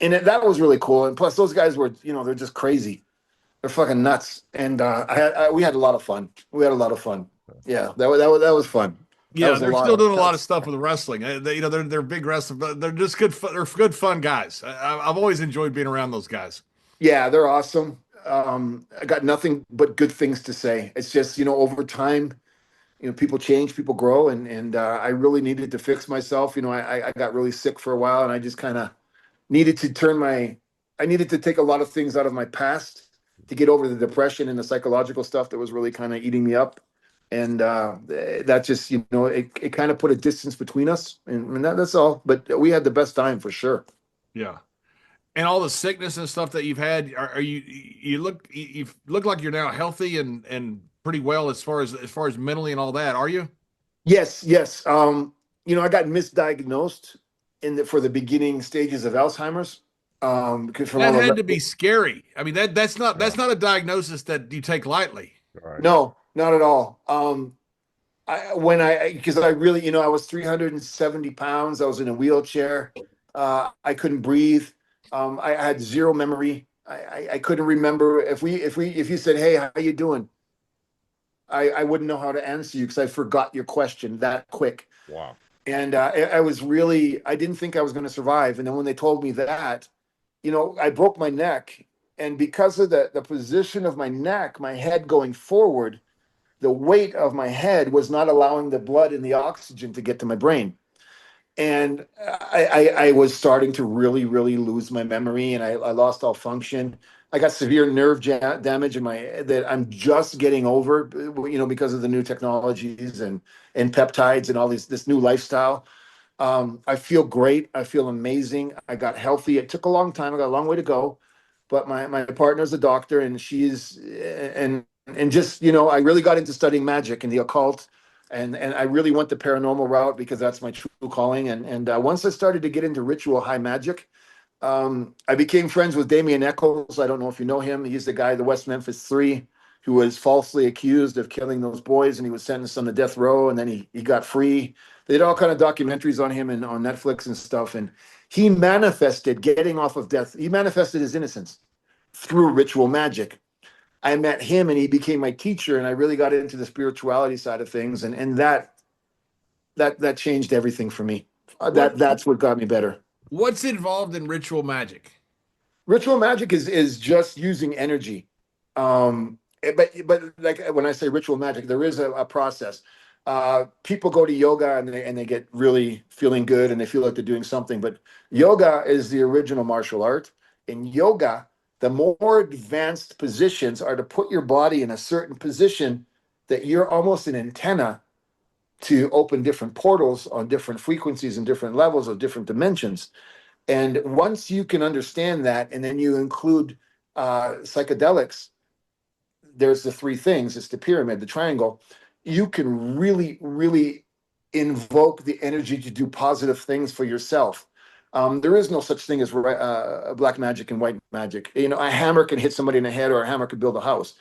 and that was really cool. And plus, those guys were, you know, they're just crazy. They're fucking nuts. And we had a lot of fun. We had a lot of fun. Yeah, that was fun. That Yeah, was a they're lot still of doing a lot of that's stuff with wrestling. They're big wrestlers, but they're just good. They're good fun guys. I've always enjoyed being around those guys. Yeah, they're awesome. I got nothing but good things to say. It's just, over time, people change, people grow, and I really needed to fix myself. I got really sick for a while, and I just kind of needed to I needed to take a lot of things out of my past to get over the depression and the psychological stuff that was really kind of eating me up. And that just, it kind of put a distance between us, and that's all. But we had the best time for sure. Yeah, and all the sickness and stuff that you've had. Are you look like you're now healthy and pretty well as far as mentally and all that. Are you? Yes, yes. I got misdiagnosed for the beginning stages of Alzheimer's. From That all had the to be scary. I mean that's Yeah. not a diagnosis that you take lightly. Right. No, not at all. Because I really, I was 370 pounds. I was in a wheelchair. I couldn't breathe. I had zero memory. I couldn't remember if you said, "Hey, how you doing?" I wouldn't know how to answer you because I forgot your question that quick. Wow. And I was really, I didn't think I was going to survive. And then when they told me that, I broke my neck. And because of the position of my neck, my head going forward, the weight of my head was not allowing the blood and the oxygen to get to my brain. And I was starting to really, really lose my memory, and I lost all function. I got severe nerve damage in my that I'm just getting over, because of the new technologies and peptides and all this new lifestyle. I feel great. I feel amazing. I got healthy. It took a long time. I got a long way to go, but my partner's a doctor, and and just I really got into studying magic and the occult, and I really went the paranormal route because that's my true calling. And once I started to get into ritual high magic, I became friends with Damien Eccles. I don't know if you know him. He's the guy, the West Memphis Three, who was falsely accused of killing those boys, and he was sentenced on the death row, and then he got free. They did all kind of documentaries on him and on Netflix and stuff. And he manifested getting off of death. He manifested his innocence through ritual magic. I met him, and he became my teacher, and I really got into the spirituality side of things, and that changed everything for me. What That's what got me better. what's involved in ritual magic? Ritual magic is just using energy. But like when I say ritual magic, there is a process. People go to yoga and they get really feeling good and they feel like they're doing something. But yoga is the original martial art. In yoga, the more advanced positions are to put your body in a certain position that you're almost an antenna to open different portals on different frequencies and different levels of different dimensions. And once you can understand that, and then you include psychedelics, there's the three things. It's the pyramid, the triangle. You can really, really invoke the energy to do positive things for yourself. There is no such thing as black magic and white magic. A hammer can hit somebody in the head, or a hammer could build a house.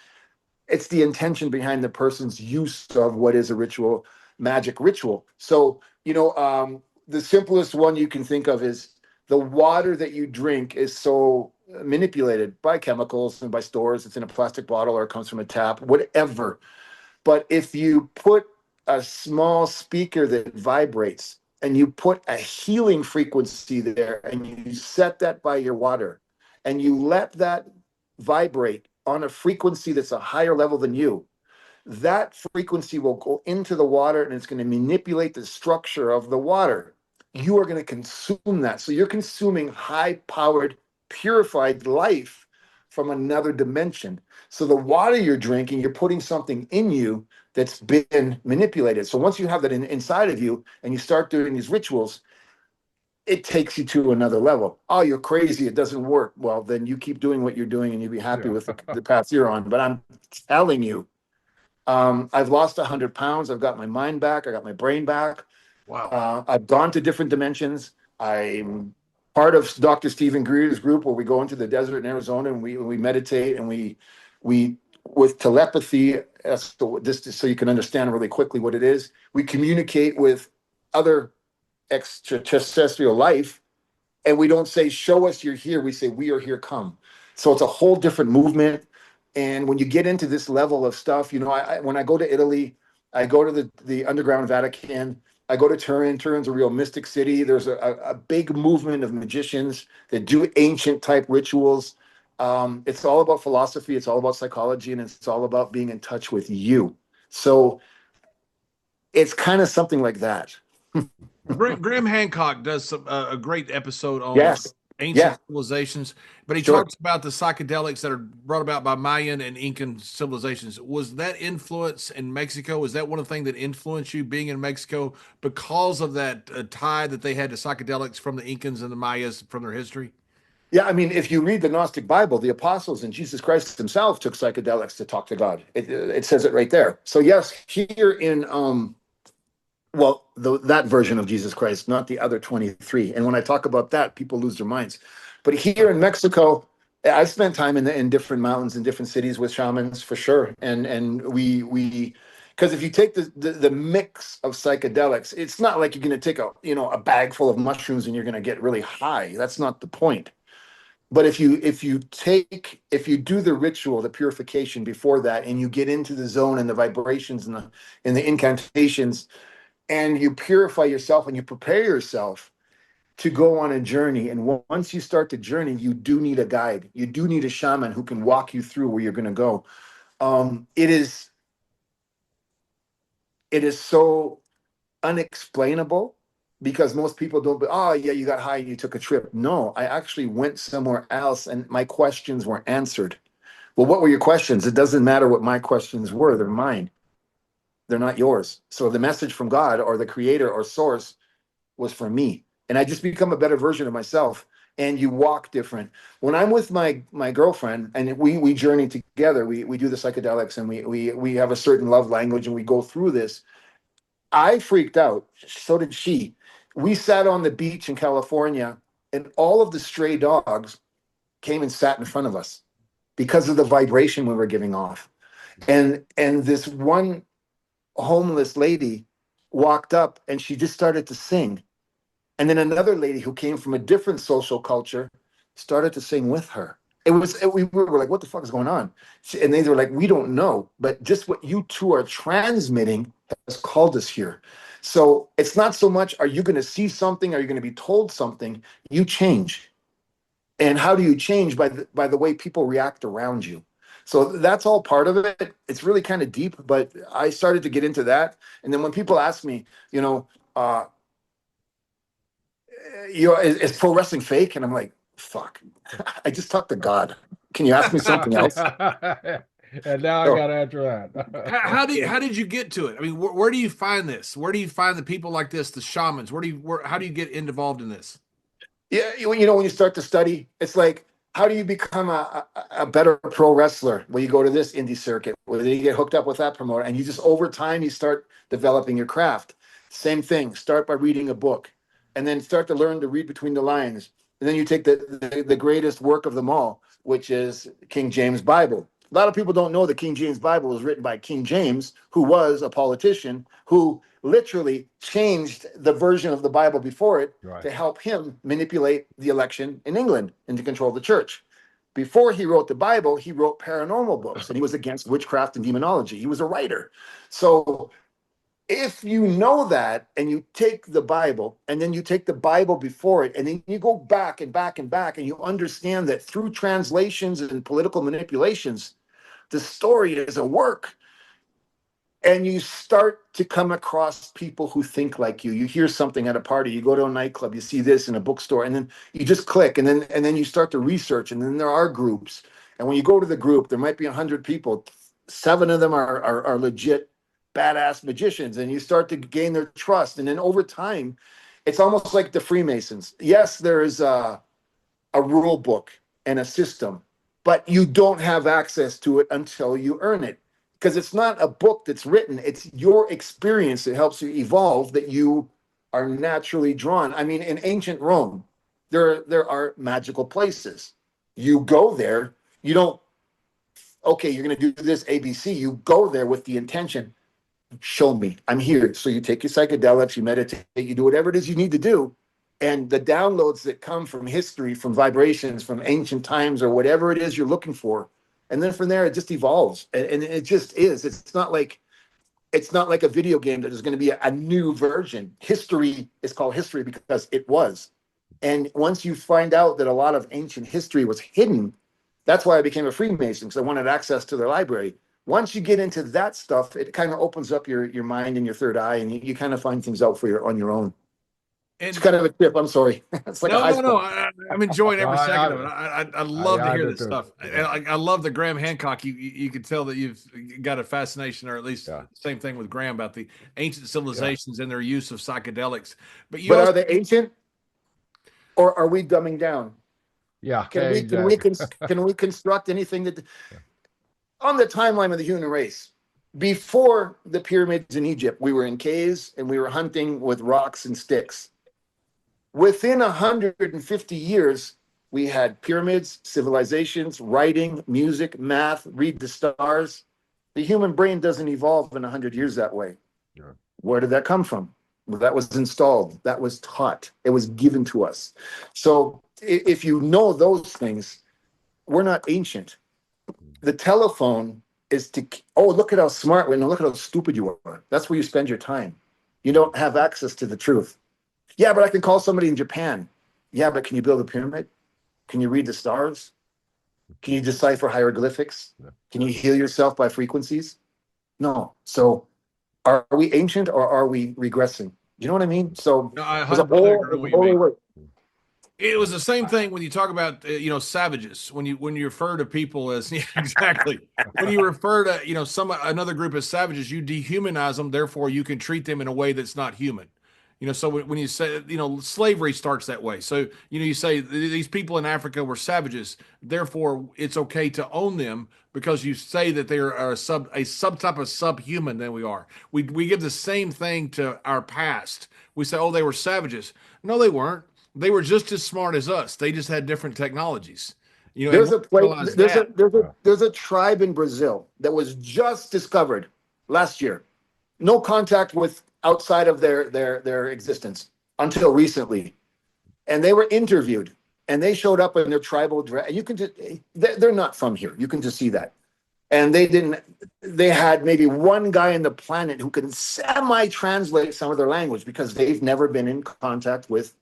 It's the intention behind the person's use of what is a magic ritual. So, the simplest one you can think of is the water that you drink is so manipulated by chemicals and by stores. It's in a plastic bottle or it comes from a tap, whatever. But if you put a small speaker that vibrates and you put a healing frequency there and you set that by your water and you let that vibrate on a frequency that's a higher level than you, that frequency will go into the water and it's going to manipulate the structure of the water. You are going to consume that. So you're consuming high powered, purified life from another dimension. So the water you're drinking, you're putting something in you that's been manipulated. So once you have that inside of you and you start doing these rituals, it takes you to another level. Oh, you're crazy. It doesn't work. Well, then you keep doing what you're doing and you'll be happy Yeah. with the path you're on. But I'm telling you, I've lost 100 pounds. I've got my mind back. I got my brain back. Wow. I've gone to different dimensions. I'm part of Dr. Stephen Greer's group where we go into the desert in Arizona and we meditate and we with telepathy. So you can understand really quickly what it is. We communicate with other extraterrestrial life, and we don't say "show us you're here." We say "we are here. Come." So it's a whole different movement. And when you get into this level of stuff, when I go to Italy, I go to the underground Vatican, I go to Turin. Turin's a real mystic city. There's a big movement of magicians that do ancient type rituals. It's all about philosophy, it's all about psychology, and it's all about being in touch with you. So it's kind of something like that. Graham Hancock does a great episode on Yes. ancient Yeah. civilizations, but he Sure. talks about the psychedelics that are brought about by Mayan and Incan civilizations. Was that influence in Mexico? Was that one of the things that influenced you being in Mexico because of that tie that they had to psychedelics from the Incans and the Mayas from their history? Yeah, I mean, if you read the Gnostic Bible, the apostles and Jesus Christ himself took psychedelics to talk to God. It says it right there. So yes, here in that version of Jesus Christ, not the other 23. And when I talk about that, people lose their minds. But here in Mexico, I spent time in different mountains in different cities with shamans for sure. And we because if you take the mix of psychedelics, it's not like you're going to take a bag full of mushrooms and you're going to get really high. That's not the point. But if you do the ritual, the purification before that, and you get into the zone and the vibrations and the incantations, and you purify yourself and you prepare yourself to go on a journey. And once you start the journey, you do need a guide. You do need a shaman who can walk you through where you're going to go. It is so unexplainable because most people don't be, oh yeah, you got high and you took a trip. No, I actually went somewhere else and my questions were answered. Well, what were your questions? It doesn't matter what my questions were, they're mine. They're not yours. So the message from God or the creator or source was for me. And I just become a better version of myself. And you walk different. When I'm with my girlfriend and we journey together, we do the psychedelics and we have a certain love language and we go through this. I freaked out. So did she. We sat on the beach in California and all of the stray dogs came and sat in front of us because of the vibration we were giving off. And this one homeless lady walked up and she just started to sing. And then another lady who came from a different social culture started to sing with her. We were like, what the fuck is going on? And they were like, we don't know, but just what you two are transmitting has called us here. So it's not so much, are you going to see something? Are you going to be told something? You change. And how do you change? By the way people react around you. So that's all part of it. It's really kind of deep, but I started to get into that. And then when people ask me, is pro wrestling fake? And I'm like, fuck, I just talked to God. Can you ask me something else? And now I got to answer that. How did you get to it? I mean, where do you find this? Where do you find the people like this, the shamans? How do you get involved in this? Yeah, when you start to study, it's like, how do you become a better pro wrestler? Well, you go to this indie circuit, where you get hooked up with that promoter, and you just over time you start developing your craft. Same thing. Start by reading a book, and then start to learn to read between the lines. And then you take the greatest work of them all, which is King James Bible. A lot of people don't know the King James Bible was written by King James, who was a politician who literally changed the version of the Bible before it to help him manipulate the election in England and to control the church. Before he wrote the Bible, he wrote paranormal books and he was against witchcraft and demonology. He was a writer. So if you know that and you take the Bible and then you take the Bible before it and then you go back and back and back and you understand that through translations and political manipulations, the story is a work. And you start to come across people who think like you. You hear something at a party, you go to a nightclub, you see this in a bookstore, and then you just click, and then you start to research, and then there are groups. And when you go to the group, there might be 100 people. 7 of them are legit badass magicians, and you start to gain their trust. And then over time, it's almost like the Freemasons. Yes, there is a rule book and a system, but you don't have access to it until you earn it. Because it's not a book that's written, it's your experience that helps you evolve, that you are naturally drawn. I mean, in ancient Rome, there are magical places. You go there, you don't, okay, you're going to do this ABC. You go there with the intention, show me, I'm here. So you take your psychedelics, you meditate, you do whatever it is you need to do. And the downloads that come from history, from vibrations, from ancient times, or whatever it is you're looking for, And then from there, it just evolves. And it just is. It's not like a video game that is going to be a new version. History is called history because it was. And once you find out that a lot of ancient history was hidden, that's why I became a Freemason, because I wanted access to their library. Once you get into that stuff, it kind of opens up your mind and your third eye, and you kind of find things out on your own. It's And kind of a trip. I'm sorry. It's like a no, high no, no. school. I'm enjoying every second of it. I, I love to I hear do this too. stuff. And I love the Graham Hancock. You can tell that you've got a fascination, or at least same thing with Graham, about the ancient civilizations and their use of psychedelics. But you But also, are they ancient, or are we dumbing down? Yeah, Can we construct anything that on the timeline of the human race? Before the pyramids in Egypt, we were in caves and we were hunting with rocks and sticks. Within 150 years, we had pyramids, civilizations, writing, music, math, read the stars. The human brain doesn't evolve in 100 years that way. Yeah. Where did that come from? Well, that was installed. That was taught. It was given to us. So if you know those things, we're not ancient. The telephone is to, oh, look at how smart we are. No, look at how stupid you are. That's where you spend your time. You don't have access to the truth. Yeah, but I can call somebody in Japan. Yeah, but can you build a pyramid? Can you read the stars? Can you decipher hieroglyphics? Can you heal yourself by frequencies? No. So are we ancient or are we regressing? You know what I mean? So no, I there's a 100% agree with what you mean. whole It was the same thing when you talk about savages. When you refer to people as yeah, exactly, when you refer to another group as savages, you dehumanize them. Therefore, you can treat them in a way that's not human. So when you say slavery starts that way. So you say these people in Africa were savages. Therefore, it's okay to own them because you say that they are a sub type of subhuman than we are. We give the same thing to our past. We say, oh, they were savages. No, they weren't. They were just as smart as us. They just had different technologies. There's a place, that. there's a tribe in Brazil that was just discovered last year. No contact with outside of their existence until recently. And they were interviewed and they showed up in their tribal dress. You can just, they're not from here. You can just see that. And they had maybe one guy on the planet who can semi-translate some of their language because they've never been in contact with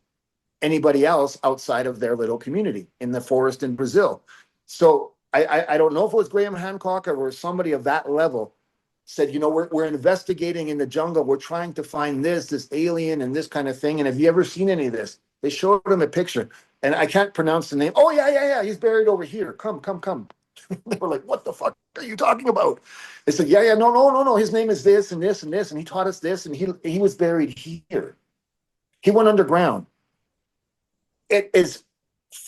anybody else outside of their little community in the forest in Brazil. So I don't know if it was Graham Hancock or somebody of that level said, we're investigating in the jungle. We're trying to find this alien and this kind of thing. And have you ever seen any of this? They showed him a picture and I can't pronounce the name. Oh, yeah. He's buried over here. Come. They were like, what the fuck are you talking about? They said, yeah, no. His name is this and this and this. And he taught us this. And he was buried here. He went underground. It is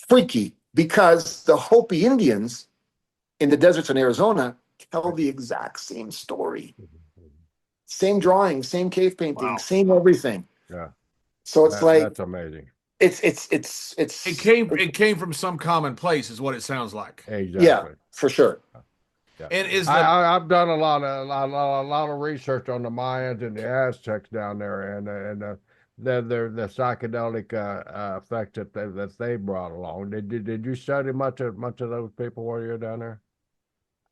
freaky because the Hopi Indians in the deserts in Arizona tell the exact same story. Same drawing, same cave painting, same everything. Yeah. So it's that's amazing. It came from some common place is what it sounds like. Exactly. Yeah, for sure. Yeah. And I've done a lot of research on the Mayans and the Aztecs down there, and the psychedelic effect that they brought along. Did you study much of those people while you were down there?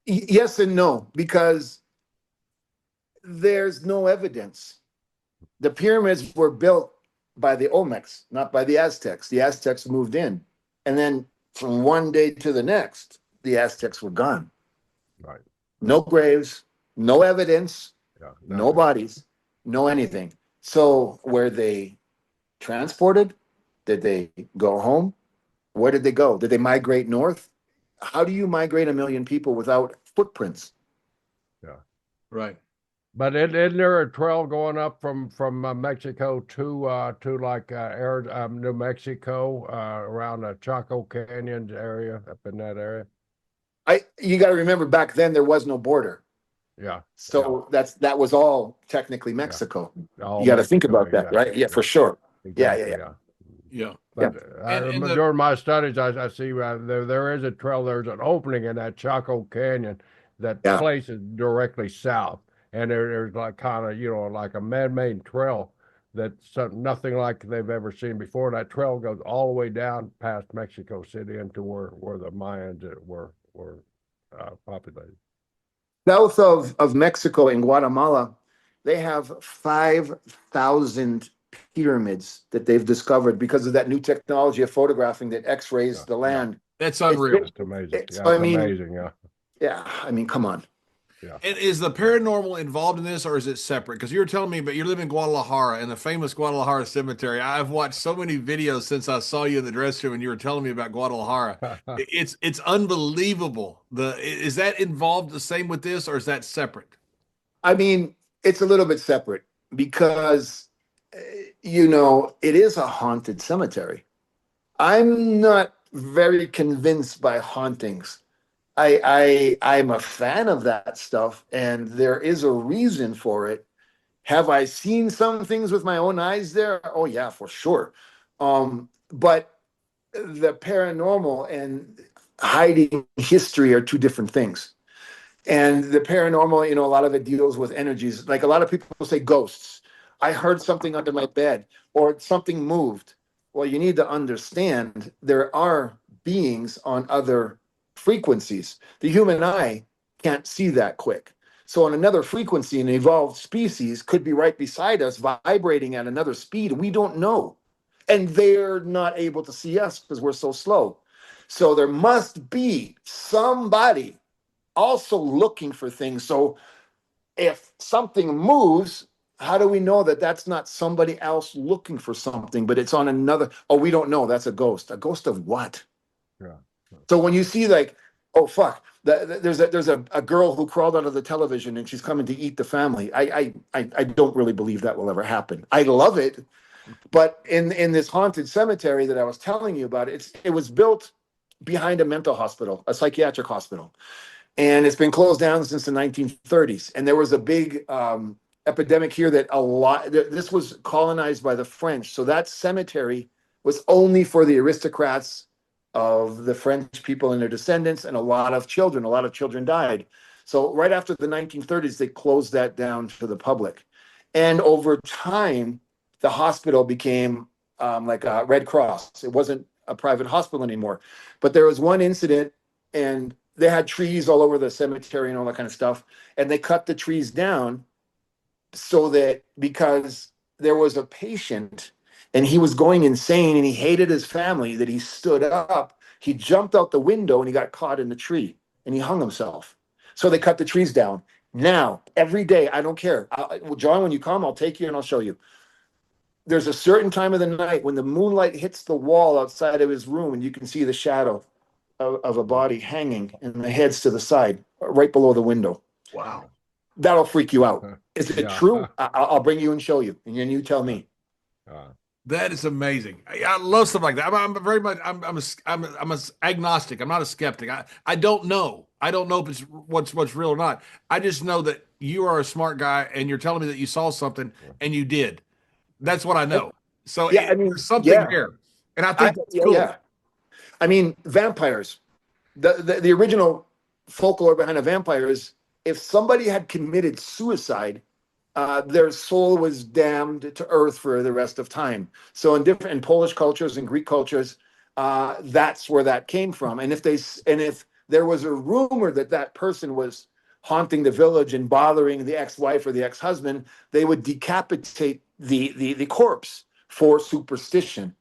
Yes and no, because there's no evidence. The pyramids were built by the Olmecs, not by the Aztecs. The Aztecs moved in, and then from one day to the next, the Aztecs were gone. Right. No graves, no evidence, no bodies, no anything. So were they transported? Did they go home? Where did they go? Did they migrate north? How do you migrate 1 million people without footprints? Yeah. Right. But isn't there a trail going up from Mexico to like New Mexico around the Chaco Canyon area up in that area? You got to remember back then there was no border. Yeah. So that was all technically Mexico. Yeah. You got to think about that, right? Yeah, for sure. Exactly, yeah. But during my studies, I see there is a trail. There's an opening in that Chaco Canyon that places directly south, and there's like kind of like a man-made trail that's nothing like they've ever seen before. That trail goes all the way down past Mexico City into where the Mayans were populated. South of Mexico in Guatemala, they have 5,000 pyramids that they've discovered because of that new technology of photographing that X-rays the land. That's unreal. It's amazing. It's, Yeah, I it's mean, amazing. Yeah. yeah, I mean, come on. Yeah. And is the paranormal involved in this, or is it separate? Because you were telling me, but you live in Guadalajara, in the famous Guadalajara cemetery. I've watched so many videos since I saw you in the dressing room, and you were telling me about Guadalajara. It's unbelievable. Is that involved the same with this, or is that separate? I mean, it's a little bit separate because, you know, it is a haunted cemetery. I'm not very convinced by hauntings. I'm a fan of that stuff, and there is a reason for it. Have I seen some things with my own eyes there? Oh yeah, for sure. But the paranormal and hiding history are two different things. And the paranormal, you know, a lot of it deals with energies. Like a lot of people say ghosts. I heard something under my bed or something moved. Well, you need to understand there are beings on other frequencies. The human eye can't see that quick. So on another frequency, an evolved species could be right beside us, vibrating at another speed. We don't know. And they're not able to see us because we're so slow. So there must be somebody also looking for things. So if something moves, how do we know that that's not somebody else looking for something, but it's on another? Oh, we don't know. That's a ghost. A ghost of what? Yeah. So when you see like, oh fuck, there's a girl who crawled out of the television and she's coming to eat the family. I don't really believe that will ever happen. I love it, but in this haunted cemetery that I was telling you about, it was built behind a mental hospital, a psychiatric hospital, and it's been closed down since the 1930s. And there was a big epidemic here that this was colonized by the French. So that cemetery was only for the aristocrats of the French people and their descendants, and a lot of children died. So right after the 1930s, they closed that down to the public. And over time, the hospital became like a Red Cross. It wasn't a private hospital anymore. But there was one incident, and they had trees all over the cemetery and all that kind of stuff. And they cut the trees down so that because there was a patient and he was going insane and he hated his family, that he stood up, he jumped out the window and he got caught in the tree and he hung himself. So they cut the trees down. Now, every day, I don't care. Well, John, when you come, I'll take you and I'll show you. There's a certain time of the night when the moonlight hits the wall outside of his room and you can see the shadow of a body hanging and the head's to the side, right below the window. Wow. That'll freak you out. Is it Yeah. true? I'll bring you and show you, and then you tell me. That is amazing. I love stuff like that. I'm very much. I'm a agnostic. I'm not a skeptic. I don't know. I don't know if it's what's real or not. I just know that you are a smart guy, and you're telling me that you saw something, and you did. That's what I know. So Yeah, I mean, there's something yeah. there, and I think that's cool. Yeah. I mean, vampires. The original folklore behind a vampire is if somebody had committed suicide, their soul was damned to earth for the rest of time. So in Polish cultures and Greek cultures, that's where that came from. And if there was a rumor that that person was haunting the village and bothering the ex-wife or the ex-husband, they would decapitate the corpse for superstition.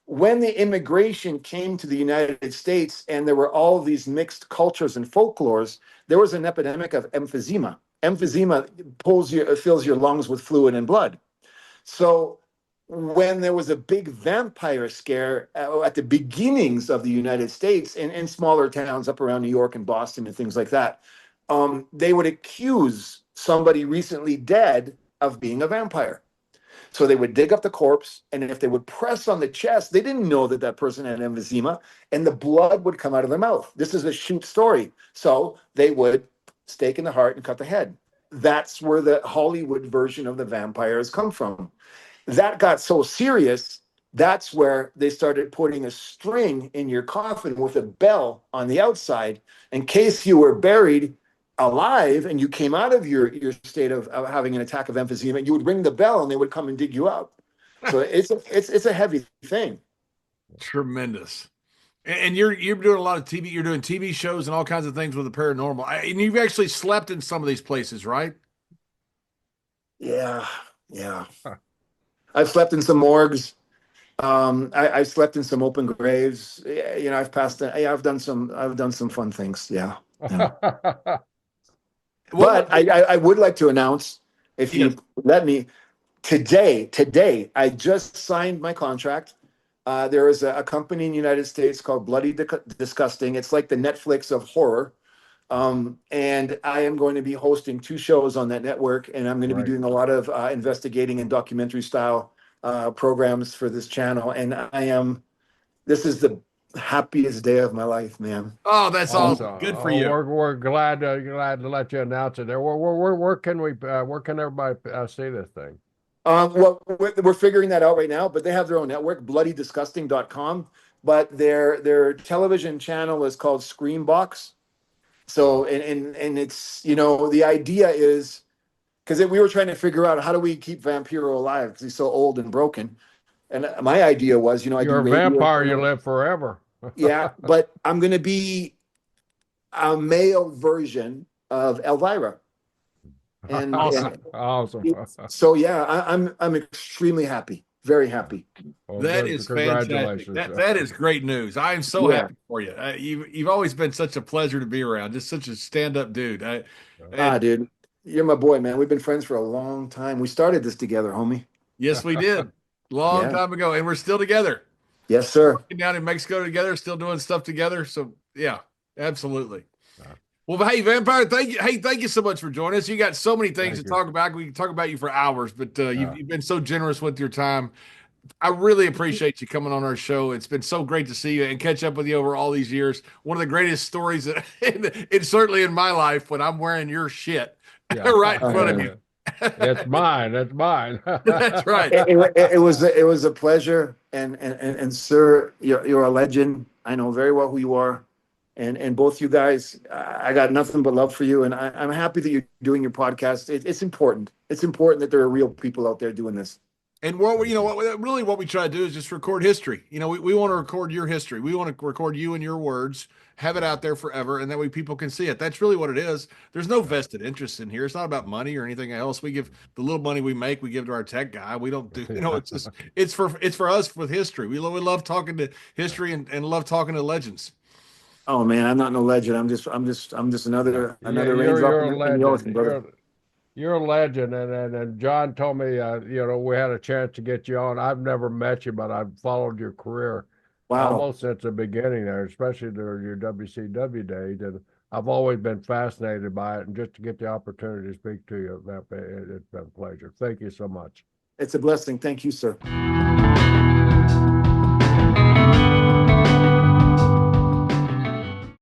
When the immigration came to the United States and there were all these mixed cultures and folklores, there was an epidemic of emphysema. Emphysema fills your lungs with fluid and blood. So when there was a big vampire scare at the beginnings of the United States in smaller towns up around New York and Boston and things like that, they would accuse somebody recently dead of being a vampire. So they would dig up the corpse, and if they would press on the chest, they didn't know that that person had emphysema, and the blood would come out of their mouth. This is a shoot story. So they would stake in the heart and cut the head. That's where the Hollywood version of the vampires come from. That got so serious, that's where they started putting a string in your coffin with a bell on the outside in case you were buried alive and you came out of your state of having an attack of emphysema, you would ring the bell and they would come and dig you up. So it's a heavy thing. Tremendous. And you're doing a lot of TV. You're doing TV shows and all kinds of things with the paranormal. And you've actually slept in some of these places, right? Yeah, yeah. I've slept in some morgues. I slept in some open graves. Yeah, you know, I've passed. Yeah, I've done some fun things. Yeah, yeah. What? But I would like to announce, if Yes. you let me, today, I just signed my contract. There is a company in the United States called Bloody Disgusting. It's like the Netflix of horror. And I am going to be hosting 2 shows on that network, and I'm going to be Right. doing a lot of investigating and documentary style programs for this channel. And this is the happiest day of my life, man. Oh, that's Awesome. awesome. Good for Oh, you. we're glad to let you announce it there. Where can where can everybody see this thing? Well, we're figuring that out right now, but they have their own network, bloodydisgusting.com. But their television channel is called Screambox. So, and it's, you know, the idea is, because we were trying to figure out how do we keep Vampiro alive because he's so old and broken. And my idea was, you know, I do You're a radio. vampire, you live forever. Yeah, but I'm going to be a male version of Elvira. And, Awesome. Awesome. so, yeah, I'm extremely happy, very happy. Well, That good. is fantastic. Congratulations. That is great news. I am so Yeah. happy for you. You've always been such a pleasure to be around. Just such a stand-up dude. Dude, you're my boy, man. We've been friends for a long time. We started this together, homie. Yes, we did. Long Yeah. time ago, and we're still together. Yes, sir. Working down in Mexico together, still doing stuff together. So yeah, absolutely. Yeah. Well, hey, Vampire, thank you. Hey, thank you so much for joining us. You got so many things Thank to you. talk about. We can talk about you for hours, but Yeah. you've been so generous with your time. I really appreciate you coming on our show. It's been so great to see you and catch up with you over all these years. One of the greatest stories that it's certainly in my life when I'm wearing your shit Yeah. right in front of you. It's mine. It's mine. That's right. It was a pleasure, and sir, you're a legend. I know very well who you are, and both you guys, I got nothing but love for you, and I'm happy that you're doing your podcast. It's important. It's important that there are real people out there doing this. And what what we try to do is just record history. You know, we want to record your history. We want to record you and your words, have it out there forever, and that way people can see it. That's really what it is. There's no vested interest in here. It's not about money or anything else. We give the little money we make, we give to our tech guy. We don't do, you know, it's just it's for us with history. We love talking to history and love talking to legends. Oh man, I'm not no legend. I'm just another You're a raindrop in the ocean, legend. brother. You're a legend, and John told me, you know, we had a chance to get you on. I've never met you, but I've followed your career Wow. almost since the beginning there, especially during your WCW days, and I've always been fascinated by it. And just to get the opportunity to speak to you, it's been a pleasure. Thank you so much. It's a blessing. Thank you, sir.